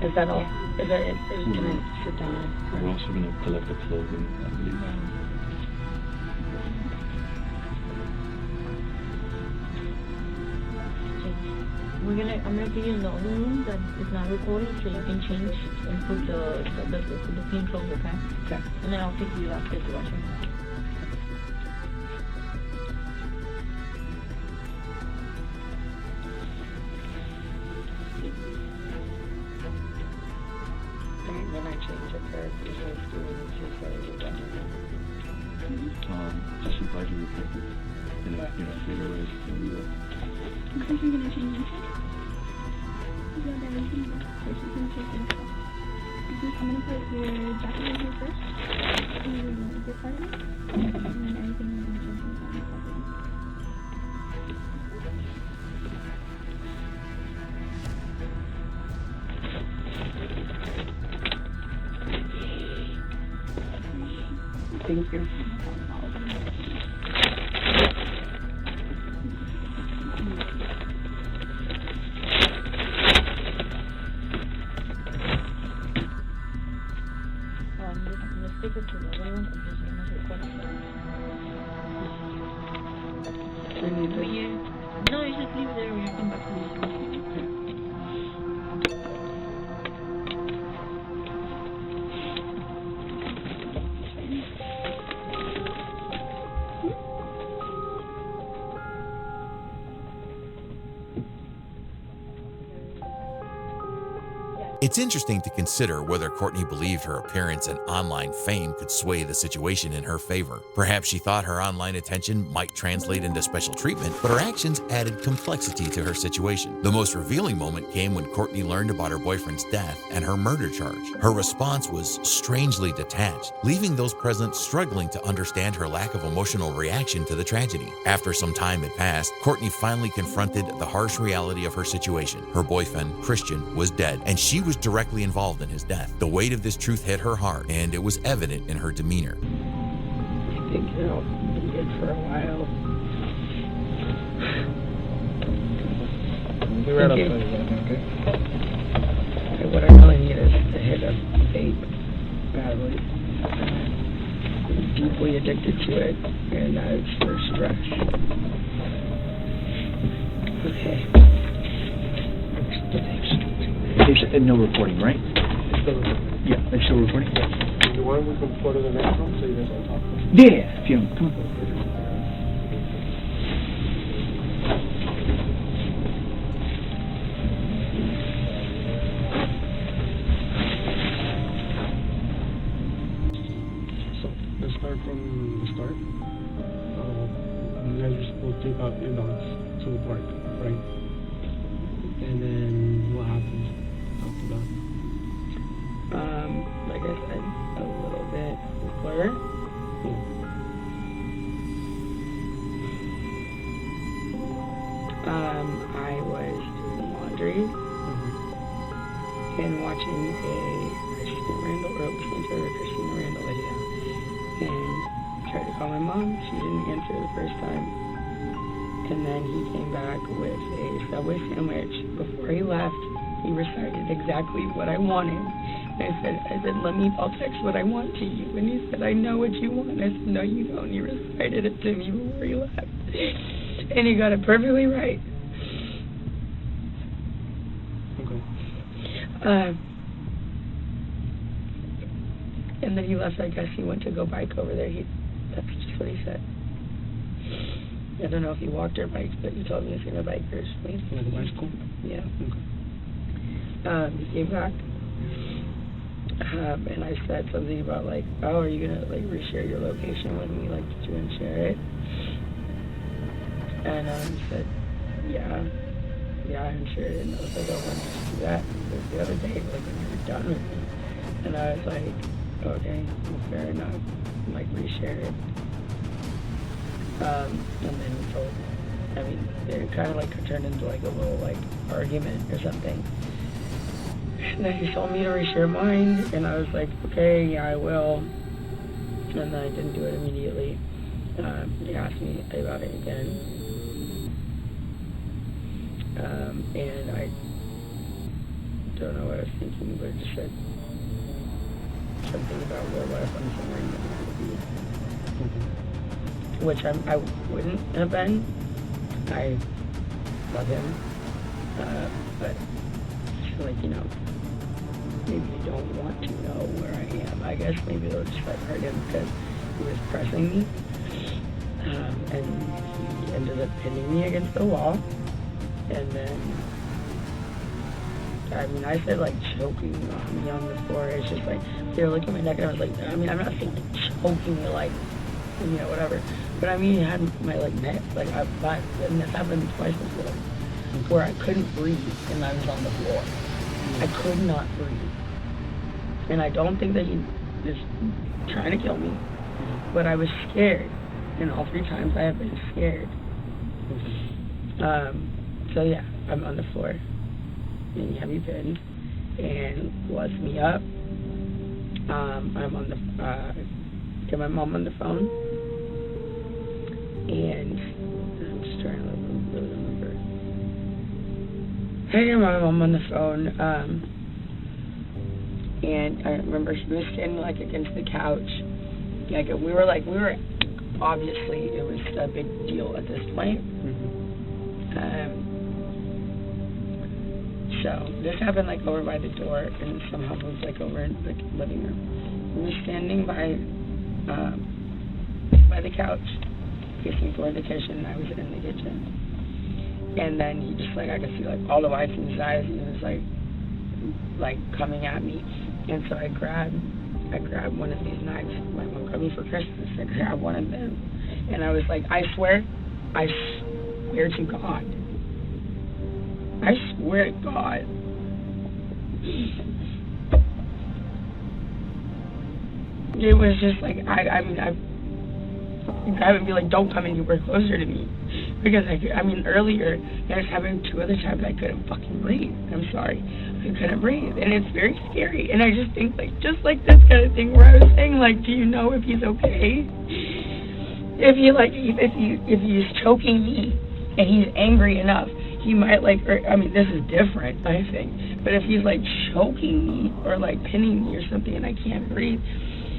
B: Is that all? Is that it? Can I sit down?
F: We're also going to collect the clothing, I believe.
E: I'm gonna give you another room that is not recording, so you can change and put the clean clothes, okay?
B: Okay.
E: And then I'll take you after the washroom.
B: Then I change it for because doing 2:30.
F: Just invite you real quick. And if you're not feeling right, then we will.
G: Okay, you're going to change this. You got everything first. You can take this off. I'm going to put your jacket right here first. And you're going to get part of it. And then everything we're going to change inside the closet.
B: Thank you.
E: the stickers to the other ones, I'm just going to request them. But yeah, no, you just leave it there when you come back to me.
A: It's interesting to consider whether Courtney believed her appearance and online fame could sway the situation in her favor. Perhaps she thought her online attention might translate into special treatment, but her actions added complexity to her situation. The most revealing moment came when Courtney learned about her boyfriend's death and her murder charge. Her response was strangely detached, leaving those present struggling to understand her lack of emotional reaction to the tragedy. After some time had passed, Courtney finally confronted the harsh reality of her situation. Her boyfriend, Christian, was dead, and she was directly involved in his death. The weight of this truth hit her heart, and it was evident in her demeanor.
B: I think I'll be good for a while.
D: Be right outside, okay?
B: What I really need is to hit a vape badly. I'm deeply addicted to it, and it's for stress. Okay.
F: No recording, right?
C: It's still recording.
F: Yeah, it's still recording?
C: If you want, we can go to the next room so you guys can talk.
F: Yeah, if you come on.
C: So, let's start from the start. You guys are supposed to take out your dogs to the park, right? And then what happens after that?
B: Like I said, a little bit blur. I was doing laundry and watching a Christina Randall, or listening to a Christina Randall video, and tried to call my mom. She didn't answer the first time. And then he came back with a Subway sandwich. Before he left, he recited exactly what I wanted. And I said, I'll text what I want to you. And he said, I know what you want. I said, no, you don't. He recited it to me before he left. And he got it perfectly right.
C: Okay.
B: And then he left. I guess he went to go bike over there. That's just what he said. I don't know if he walked or biked, but he told me he's going to bike first.
C: Like a bicycle?
B: Yeah.
C: Okay.
B: He came back. And I said something about like, oh, are you going to like reshare your location with me? Like, did you want to share it? And he said, yeah, I shared it. And I was like, oh, when did you do that? It was the other day, like when you were done with me. And I was like, okay, well, fair enough. And, like, reshared it. And then he told, it kind of like turned into like a little like argument or something. And then he told me to reshare mine, and I was like, okay, yeah, I will. And then I didn't do it immediately. He asked me about it again. And I don't know what I was thinking, but it just said something about what if I'm somewhere you don't want to be. Which I wouldn't have been. I love him. But it's like, maybe you don't want to know where I am. I guess maybe they'll just like hurt him because he was pressing me. And he ended up pinning me against the wall. And then, I said like choking me on the floor. It's just like, they were looking at my neck and I was like, I'm not saying like choking me like, whatever. But he had my like neck, like and this happened twice before, where I couldn't breathe and I was on the floor. I could not breathe. And I don't think that he was trying to kill me, but I was scared. And all 3 times I have been scared. So yeah, I'm on the floor. And he had me pinned and lets me up. I'm on the, get my mom on the phone. And I'm just trying to really remember. I get my mom on the phone. And I remember he was standing like against the couch. Like we were obviously it was a big deal at this point. So this happened like over by the door and somehow moved like over in the living room. He was standing by the couch, facing toward the kitchen, and I was in the kitchen. And then he just like I could see like all the whites in his eyes, and he was like coming at me. And so I grabbed one of these knives. My mom got me for Christmas. I grabbed one of them, and I was like, I swear to God. I swear to God. It was just like, I grab it and be like, don't come anywhere closer to me. Because, earlier, it was happening 2 other times I couldn't fucking breathe. I'm sorry. I couldn't breathe. And it's very scary. And I just think, like, just like this kind of thing where I was saying, like, do you know if he's okay? If he's choking me and he's angry enough, he might, like, this is different, I think. But if he's, like, choking me or, like, pinning me or something and I can't breathe,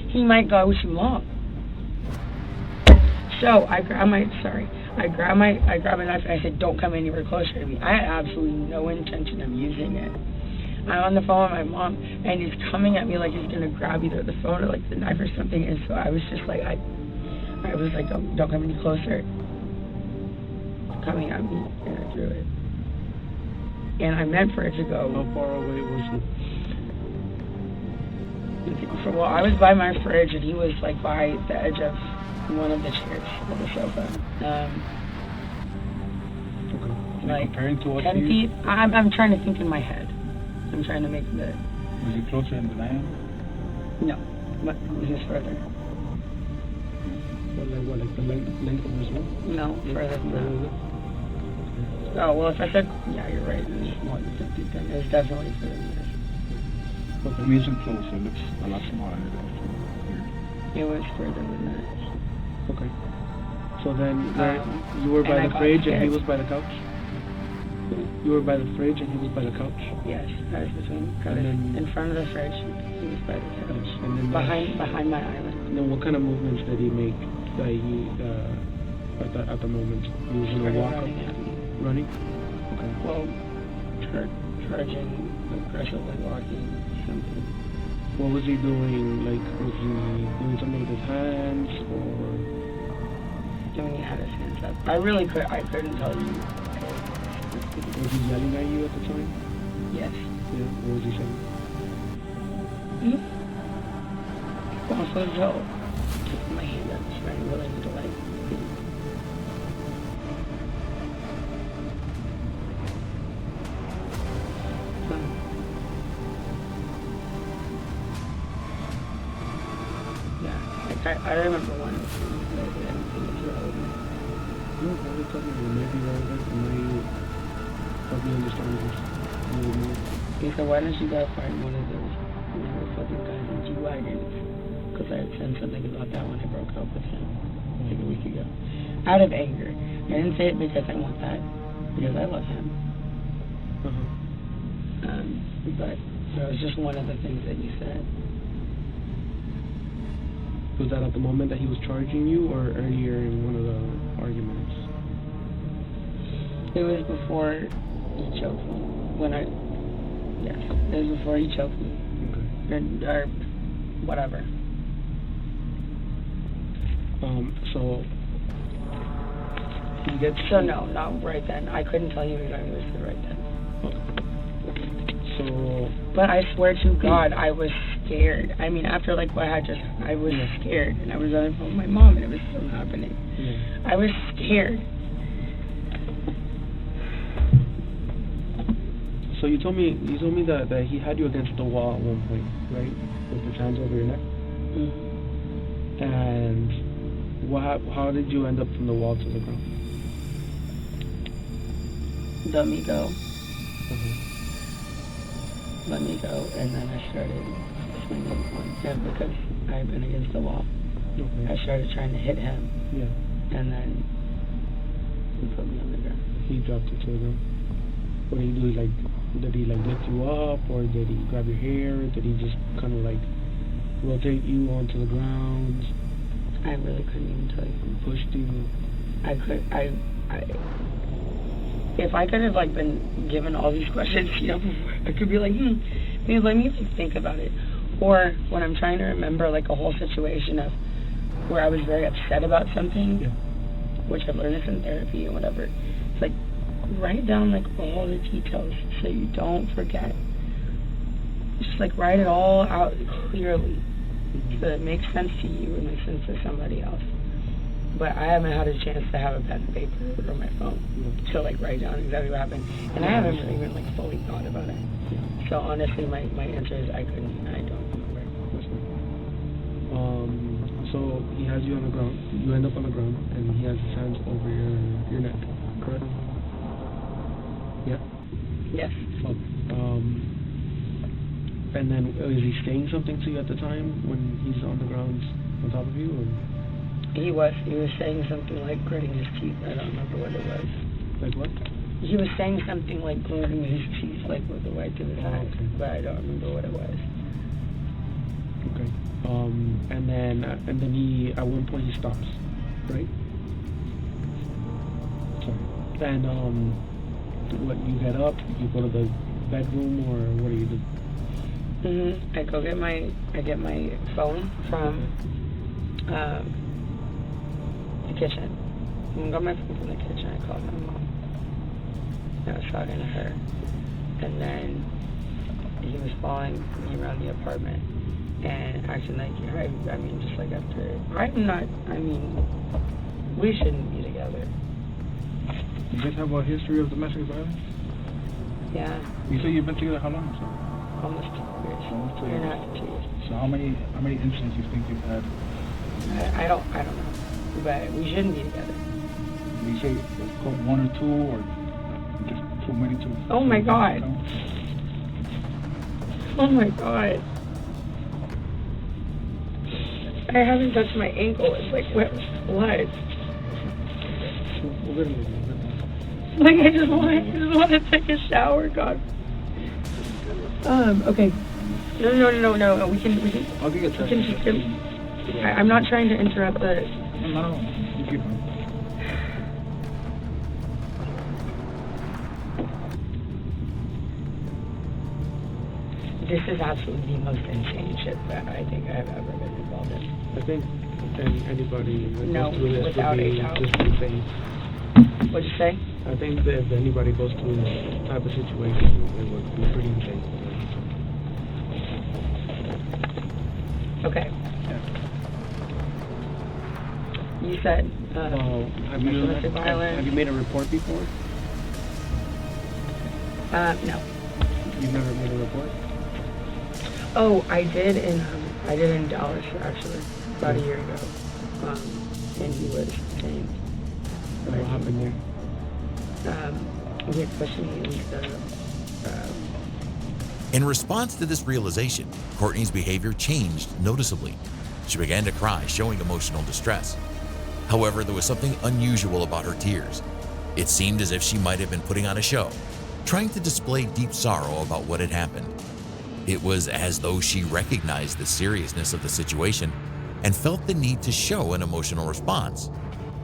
B: he might go too long. So I grab my knife and I said, don't come anywhere closer to me. I had absolutely no intention of using it. I'm on the phone with my mom and he's coming at me like he's gonna grab either the phone or like the knife or something, and so I was just like I was like, don't come any closer. Coming at me, and I drew it. And I meant for it to go.
C: How far away was he?
B: Well, I was by my fridge and he was like by the edge of one of the chairs of the sofa.
D: Like comparing to
B: 10 feet. I'm trying to think in my head. I'm trying to make the.
D: Was he closer in the land?
B: No, but he was further.
C: Like the length of this one?
B: No, further than that. Oh well, if I said yeah, you're right. It was more than 10 feet. Then it was definitely further than this.
D: Okay. I mean, it's closer. It looks a lot smaller than that.
B: It was further than that.
C: Okay. So then you were by the fridge and he was by the couch? You were by the fridge and he was by the couch?
B: Yes, I was between. In front of the fridge, he was by the couch. And then behind my island.
C: And then what kind of movements did he make that he at the moment? He was gonna walk up? Running? Okay.
B: Well, charging, aggressively walking, something.
C: What was he doing? Like, was he doing something with his hands or?
B: Doing it had his hands up. I couldn't tell you.
C: Was he yelling at you at the time?
B: Yes.
C: Yeah, what was he saying?
B: Well, so Joe, took my hand up, trying really to like. I remember one. I don't think it's relevant.
C: No, probably something that may be relevant and may help me understand this a little more.
B: Okay, so why don't you guys find one of those fucking guys in G-Wagons? Because I had said something about that when I broke up with him like a week ago. Out of anger. I didn't say it because I want that. Because I love him. But that was just one of the things that you said.
C: Was that at the moment that he was charging you or earlier in one of the arguments?
B: It was before he choked me. Yes, it was before he choked me. Okay. Or whatever.
C: So he gets...
B: So no, not right then. I couldn't tell you exactly what was right then.
C: So...
B: But I swear to God, I was scared. I mean, after like what I was scared, and I was on the phone with my mom, and it was still happening. Yeah. I was scared.
C: So you told me that he had you against the wall at one point, right? With his hands over your neck. Mm-hmm. And how did you end up from the wall to the ground?
B: Let me go. Let me go, and then I started swinging on him because I had been against the wall. Okay. I started trying to hit him. Yeah. And then he put me on the ground.
C: He dropped you to the ground. What did he do? Like, did he like lift you up, or did he grab your hair? Did he just kind of like rotate you onto the ground?
B: I really couldn't even tell you.
C: Pushed you?
B: If I could have like been given all these questions, you know, before, I could be like, maybe let me like think about it. Or when I'm trying to remember like a whole situation of where I was very upset about something, which I've learned this in therapy and whatever. It's like write down like all the details so you don't forget. Just like write it all out clearly so that it makes sense to you and makes sense to somebody else. But I haven't had a chance to have a pen and paper or my phone to like write down exactly what happened, and I haven't really even like fully thought about it. So honestly, my answer is I don't remember.
C: So he has you on the ground. You end up on the ground, and he has his hands over your neck, correct? Yeah.
B: Yes.
C: And then is he saying something to you at the time when he's on the ground on top of you, or?
B: He was saying something like gritting his teeth. I don't remember what it was.
C: Like what?
B: He was saying something like gritting his teeth, like with the right to his eyes,
C: okay.
B: but I don't remember what it was.
C: Okay. And then he at one point he stops, right? Sorry. And what, you get up, you go to the bedroom, or what do you do?
B: I get my phone from the kitchen. I got my phone from the kitchen. I called my mom. I was talking to her, and then he was following me around the apartment and acting like, I mean, just like after. We shouldn't be together.
D: You guys have a history of domestic violence?
B: Yeah.
D: You say you've been together how long?
B: Almost 2 years.
D: Almost 2
B: Year and
D: years.
B: a half to 2 years.
D: So how many incidents you think you've had?
B: I don't know, but we shouldn't be together.
D: You say one or two, or just too many to?
B: Oh my God. Oh my God. I haven't touched my ankle. It's like wet with blood. Like I just want to take a shower, God. Okay. No. We can.
D: I'll give you a text.
B: I'm not trying to interrupt the.
D: No. You keep on.
B: This is absolutely the most insane shit that I think I've ever been involved in.
C: I think anybody that
B: No,
C: goes through this
B: without
C: would
B: a
C: be
B: doubt.
C: just insane.
B: What'd you say?
C: I think that if anybody goes through this type of situation, it would be pretty insane.
B: Okay. You said
C: have
B: domestic violence.
C: Have you made a report before?
B: No.
C: You've never made a report?
B: Oh, I did in Dallas actually about a year ago. And he was saying.
C: What happened there?
B: He had pushed me into the.
A: In response to this realization, Courtney's behavior changed noticeably. She began to cry, showing emotional distress. However, there was something unusual about her tears. It seemed as if she might have been putting on a show, trying to display deep sorrow about what had happened. It was as though she recognized the seriousness of the situation and felt the need to show an emotional response.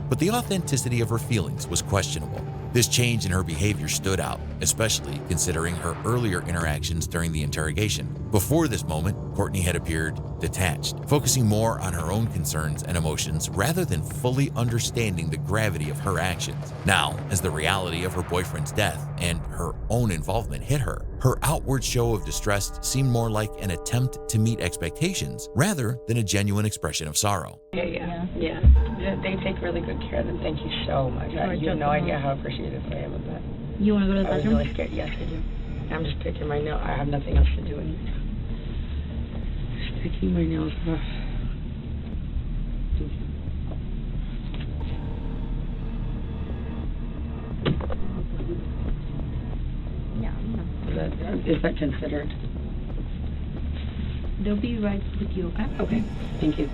A: But the authenticity of her feelings was questionable. This change in her behavior stood out, especially considering her earlier interactions during the interrogation. Before this moment, Courtney had appeared detached, focusing more on her own concerns and emotions rather than fully understanding the gravity of her actions. Now, as the reality of her boyfriend's death and her own involvement hit her, her outward show of distress seemed more like an attempt to meet expectations rather than a genuine expression of sorrow.
B: Yeah. They take really good care of them. Thank you so much. You have no idea how appreciative I am of that.
E: You want to go to the
B: I was
E: bathroom?
B: really scared. Yes, I do. I'm just picking my nail. I have nothing else to do anymore. Just picking my nails off.
E: Yeah.
B: Is that considered?
E: They'll be right with you, okay?
B: Okay. Thank you.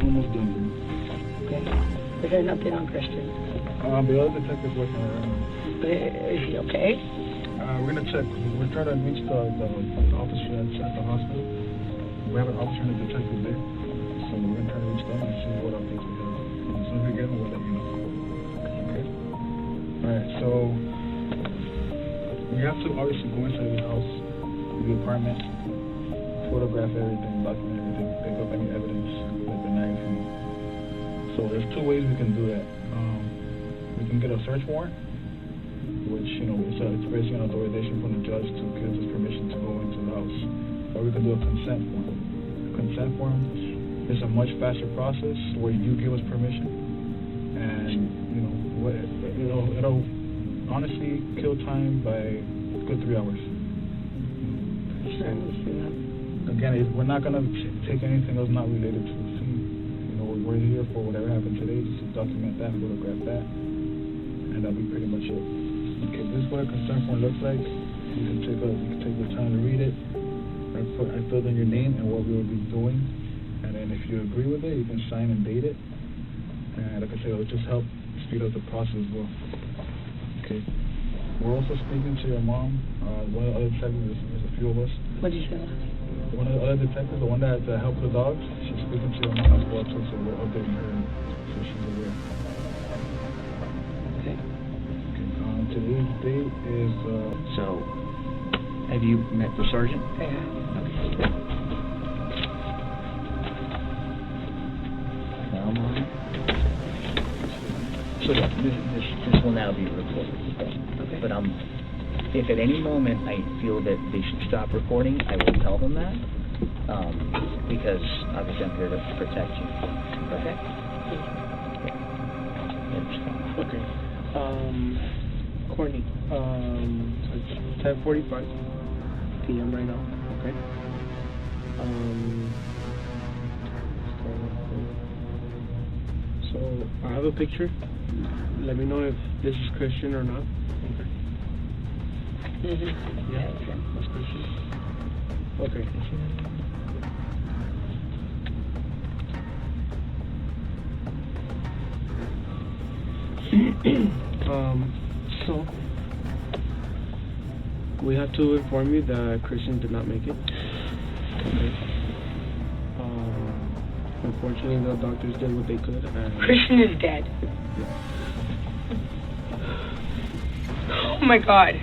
D: Almost done.
B: Okay. Is there an update on Christian?
D: The other detective's working on it.
B: Is he okay?
D: We're gonna check. We're trying to reach the officer at the hospital. We have an officer and a detective there. So we're gonna try to reach them and see what updates we have. As soon as we get them, we'll let you know. Okay? Alright, so we have to obviously go inside the house, the apartment, photograph everything, document everything, pick up any evidence, like the knife. So there's two ways we can do that. We can get a search warrant, which, you know, it's basically an authorization from the judge to give us permission to go into the house. Or we can do a consent form. A consent form is a much faster process where you give us permission, and, you know, it'll honestly kill time by a good 3 hours. Again, we're not gonna take anything else not related to the scene. You know, we're here for whatever happened today, just to document that, photograph that, and that'll be pretty much it. Okay, this is what a consent form looks like. You can take the time to read it. I filled in your name and what we will be doing, and then if you agree with it, you can sign and date it. And like I said, it'll just help speed up the process as well. Okay. We're also speaking to your mom. One of the other detectives, there's a few of us.
B: What did you say?
D: One of the other detectives, the one that helped the dogs, she's speaking to your mom as well too, so we're updating her so she's aware.
B: Okay.
D: Today's date is,
H: So, have you met the sergeant?
B: Yeah.
H: Come on. So this will now be recorded.
B: Okay.
H: But if at any moment I feel that they should stop recording, I will tell them that. Because obviously I'm here to protect you. Okay?
C: Okay. Courtney, it's 10:45 p.m. right now, okay? So, I have a picture. Let me know if this is Christian or not. Okay. Yeah, that's Christian. Okay. So we have to inform you that Christian did not make it. Okay. Unfortunately, the doctors did what they could. And
B: Christian is dead. my God.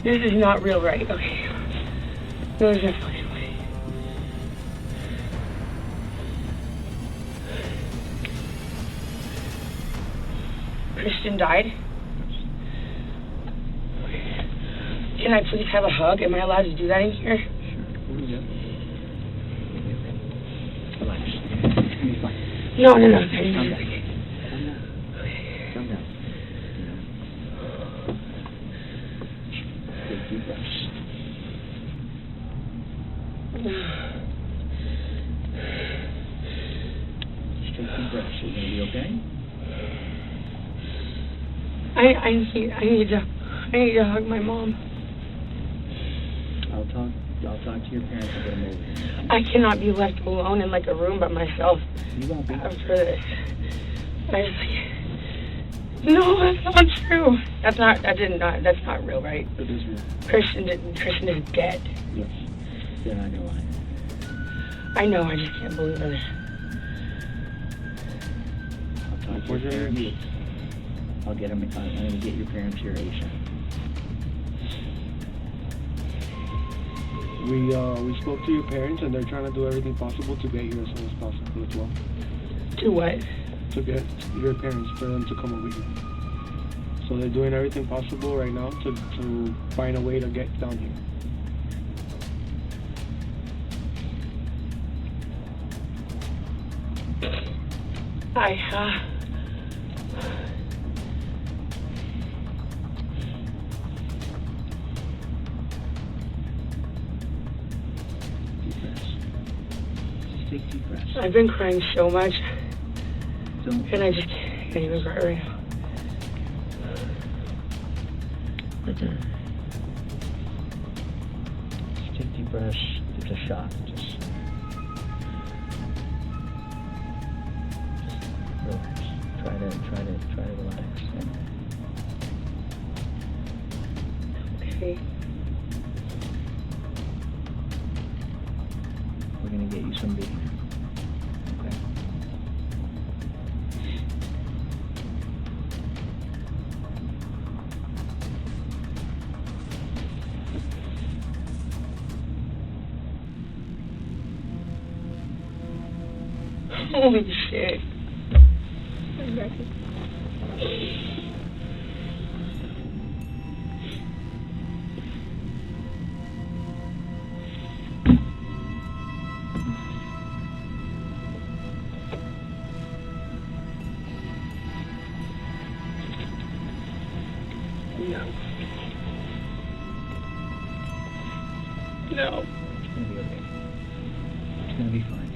B: This is not real, right? Okay. There's no fucking way. Christian died? Can I please have a hug? Am I allowed to do that in here?
H: Relax. It's gonna be fine.
B: No.
H: Calm down. Calm down. Take deep breaths. Just take deep breaths. You're gonna be okay?
B: I need to hug my mom.
H: I'll talk to your parents and get them over here.
B: I cannot be left alone in like a room by myself
H: You won't be.
B: after this. No, that's not true. That's not real, right?
D: It is real.
B: Christian is dead.
D: Yes.
H: They're not gonna lie.
B: I know, I just can't believe it.
H: I'll talk to your parents. I'm gonna get your parents here ASAP.
C: We spoke to your parents and they're trying to do everything possible to get you as soon as possible as well.
B: To what?
C: To get your parents, for them to come over here. So they're doing everything possible right now to find a way to get down here.
H: Deep breaths. Just take deep breaths.
B: I've been crying so much,
H: Don't.
B: and I just can't even cry right now.
H: Just take deep breaths. It's a shock. Just relax. Try to relax.
B: Okay.
H: We're gonna get you some beating. Okay.
B: Holy shit. No.
H: It's gonna be okay. It's gonna be fine.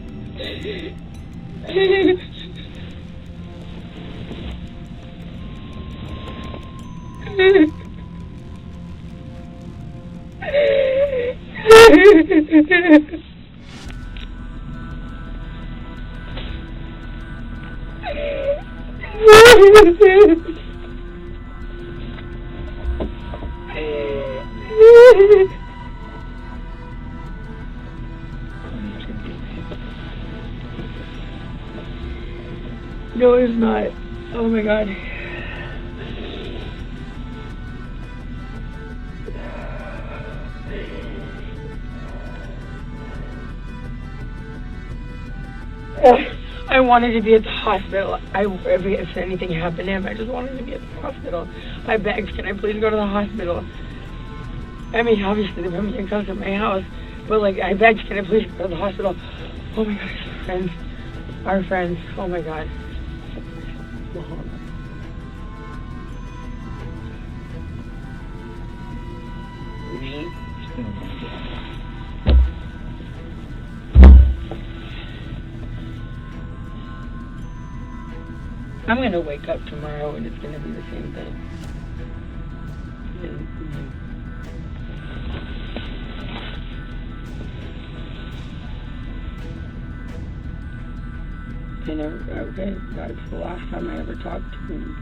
H: Honey, it's gonna be okay.
B: No, it's not. Oh my God. I wanted to be at the hospital. If anything happened to him, I just wanted to be at the hospital. I begged, can I please go to the hospital? I mean, obviously, the women can come to my house, but like, I begged, can I please go to the hospital? Oh my God, our friends, oh my God.
H: It's been a long day.
B: I'm gonna wake up tomorrow and it's gonna be the same thing. Okay, that's the last time I ever talked to him.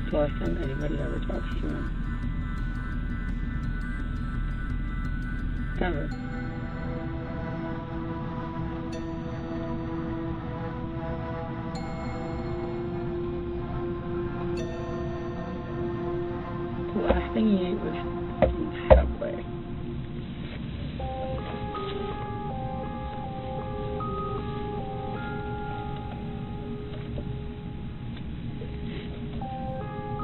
B: It's the last time anybody ever talks to him. Ever. The last thing he ate was Subway.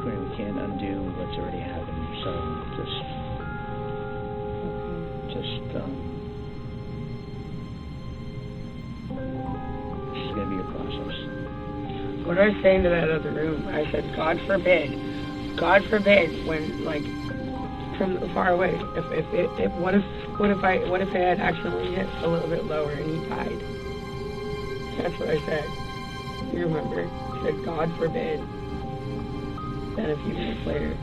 H: Quinn, we can't undo what's already happened, so just this is gonna be a process.
B: What I was saying to that other room, I said, God forbid, when, like, from far away, what if I had accidentally hit a little bit lower and he died? That's what I said. You remember? I said, God forbid. Then a few minutes later.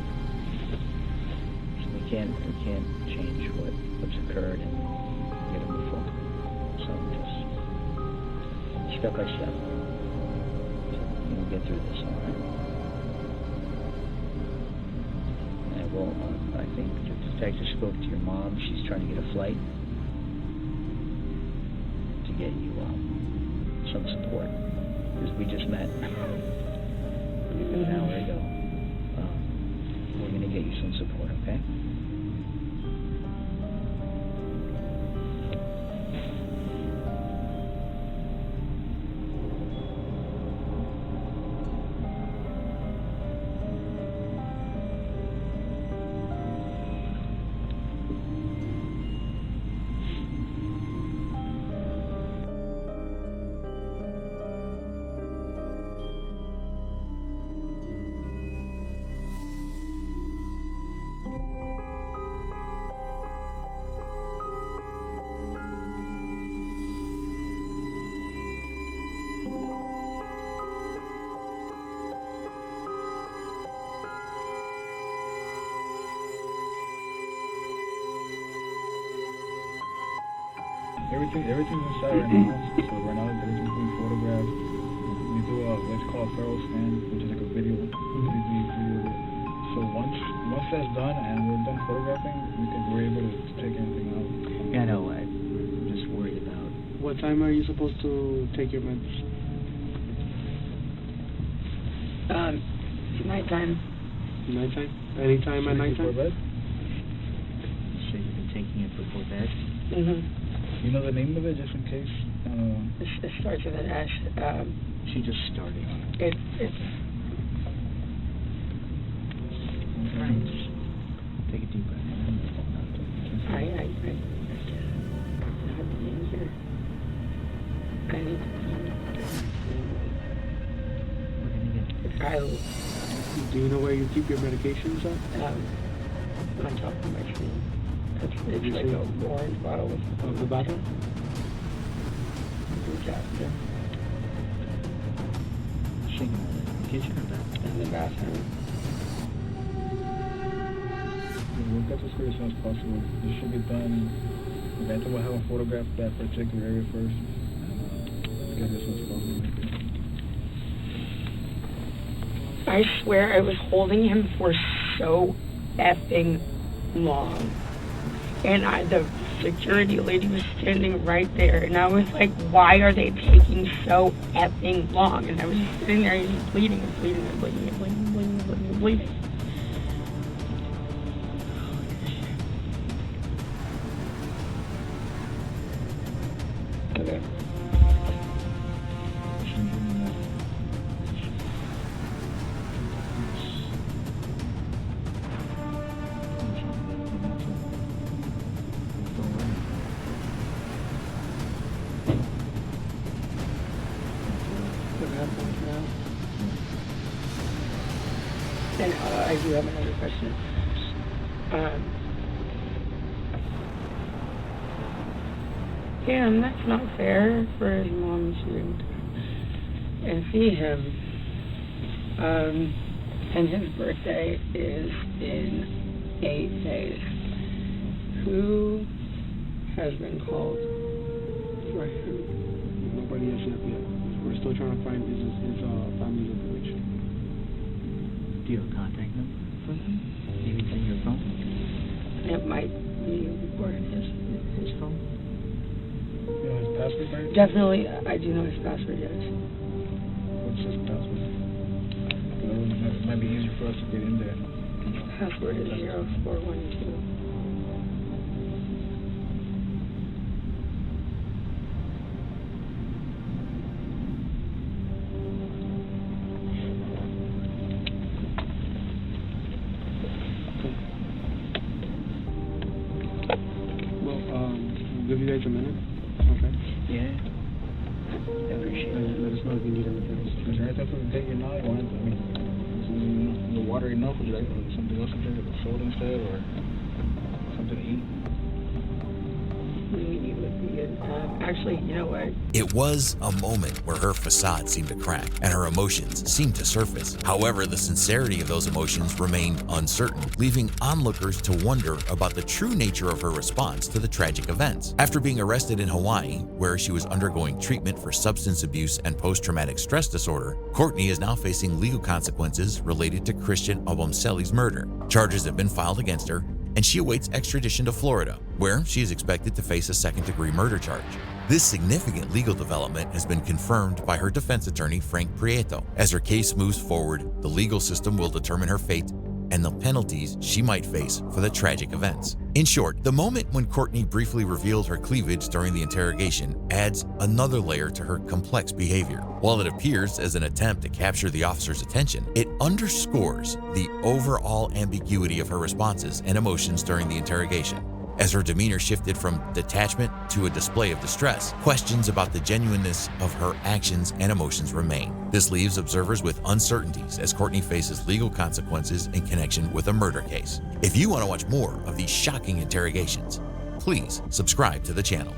H: So we can't change what's occurred and get a move forward. So just step by step. We'll get through this, all right? And I think the detective spoke to your mom. She's trying to get a flight to get you some support. Because we just met an hour ago. We're going to get you some support, okay?
D: Everything's inside right now. So right now everything's being photographed. We do what's called a feral scan, which is like a video. So once that's done and we're done photographing, we're able to take anything out.
H: Yeah, no, I'm just worried about.
C: What time are you supposed to take your meds?
B: Nighttime.
C: Nighttime? Anytime at nighttime?
D: Before bed?
H: So you've been taking it before bed?
B: Mm-hmm.
D: You know the name of it, just in case?
B: It starts with an S.
H: She just started on it.
B: It's
H: Alright, just take a deep breath.
B: I have to be here. I need to
H: We're gonna get
C: Do you know where you keep your medications at?
B: on top of my screen. It's
C: You
B: like
C: see?
B: a orange bottle with
C: Of the bathroom?
B: chapter
H: singing in the kitchen or back?
B: in the bathroom.
D: We'll get this for as soon as possible. This should be done. Eventually we'll have a photograph of that particular area first. And get this as soon as possible.
B: I swear I was holding him for so effing long. And the security lady was standing right there. And I was like, why are they taking so effing long? And I was just sitting there and he's bleeding and bleeding and bleeding and bleeding and bleeding and bleeding and bleeding. Okay. And I do have another question. Damn, that's not fair for his mom to see him. And his birthday is in 8 days. Who has been called for him?
C: Nobody has yet. We're still trying to find his family's information.
H: Do you have a contact number for them? Maybe it's in your phone?
B: It might be recorded his phone.
C: You know his password, right?
B: Definitely, I do know his password, yes.
C: What's his password?
D: It might be easier for us to get in there.
B: Password is 0412.
C: We'll give you guys a minute. Okay.
H: Yeah. I appreciate it.
C: Let us know if you need anything else.
D: Is there anything for the day you know? The water enough? Would you like something else to drink, like a soda instead, or something to eat?
B: You would be good. Actually, you know what?
A: It was a moment where her facade seemed to crack and her emotions seemed to surface. However, the sincerity of those emotions remained uncertain, leaving onlookers to wonder about the true nature of her response to the tragic events. After being arrested in Hawaii, where she was undergoing treatment for substance abuse and post-traumatic stress disorder, Courtney is now facing legal consequences related to Christian Obomseli's murder. Charges have been filed against her, and she awaits extradition to Florida, where she is expected to face a second-degree murder charge. This significant legal development has been confirmed by her defense attorney, Frank Prieto. As her case moves forward, the legal system will determine her fate and the penalties she might face for the tragic events. In short, the moment when Courtney briefly revealed her cleavage during the interrogation adds another layer to her complex behavior. While it appears as an attempt to capture the officer's attention, it underscores the overall ambiguity of her responses and emotions during the interrogation. As her demeanor shifted from detachment to a display of distress, questions about the genuineness of her actions and emotions remain. This leaves observers with uncertainties as Courtney faces legal consequences in connection with a murder case. If you want to watch more of these shocking interrogations, please subscribe to the channel.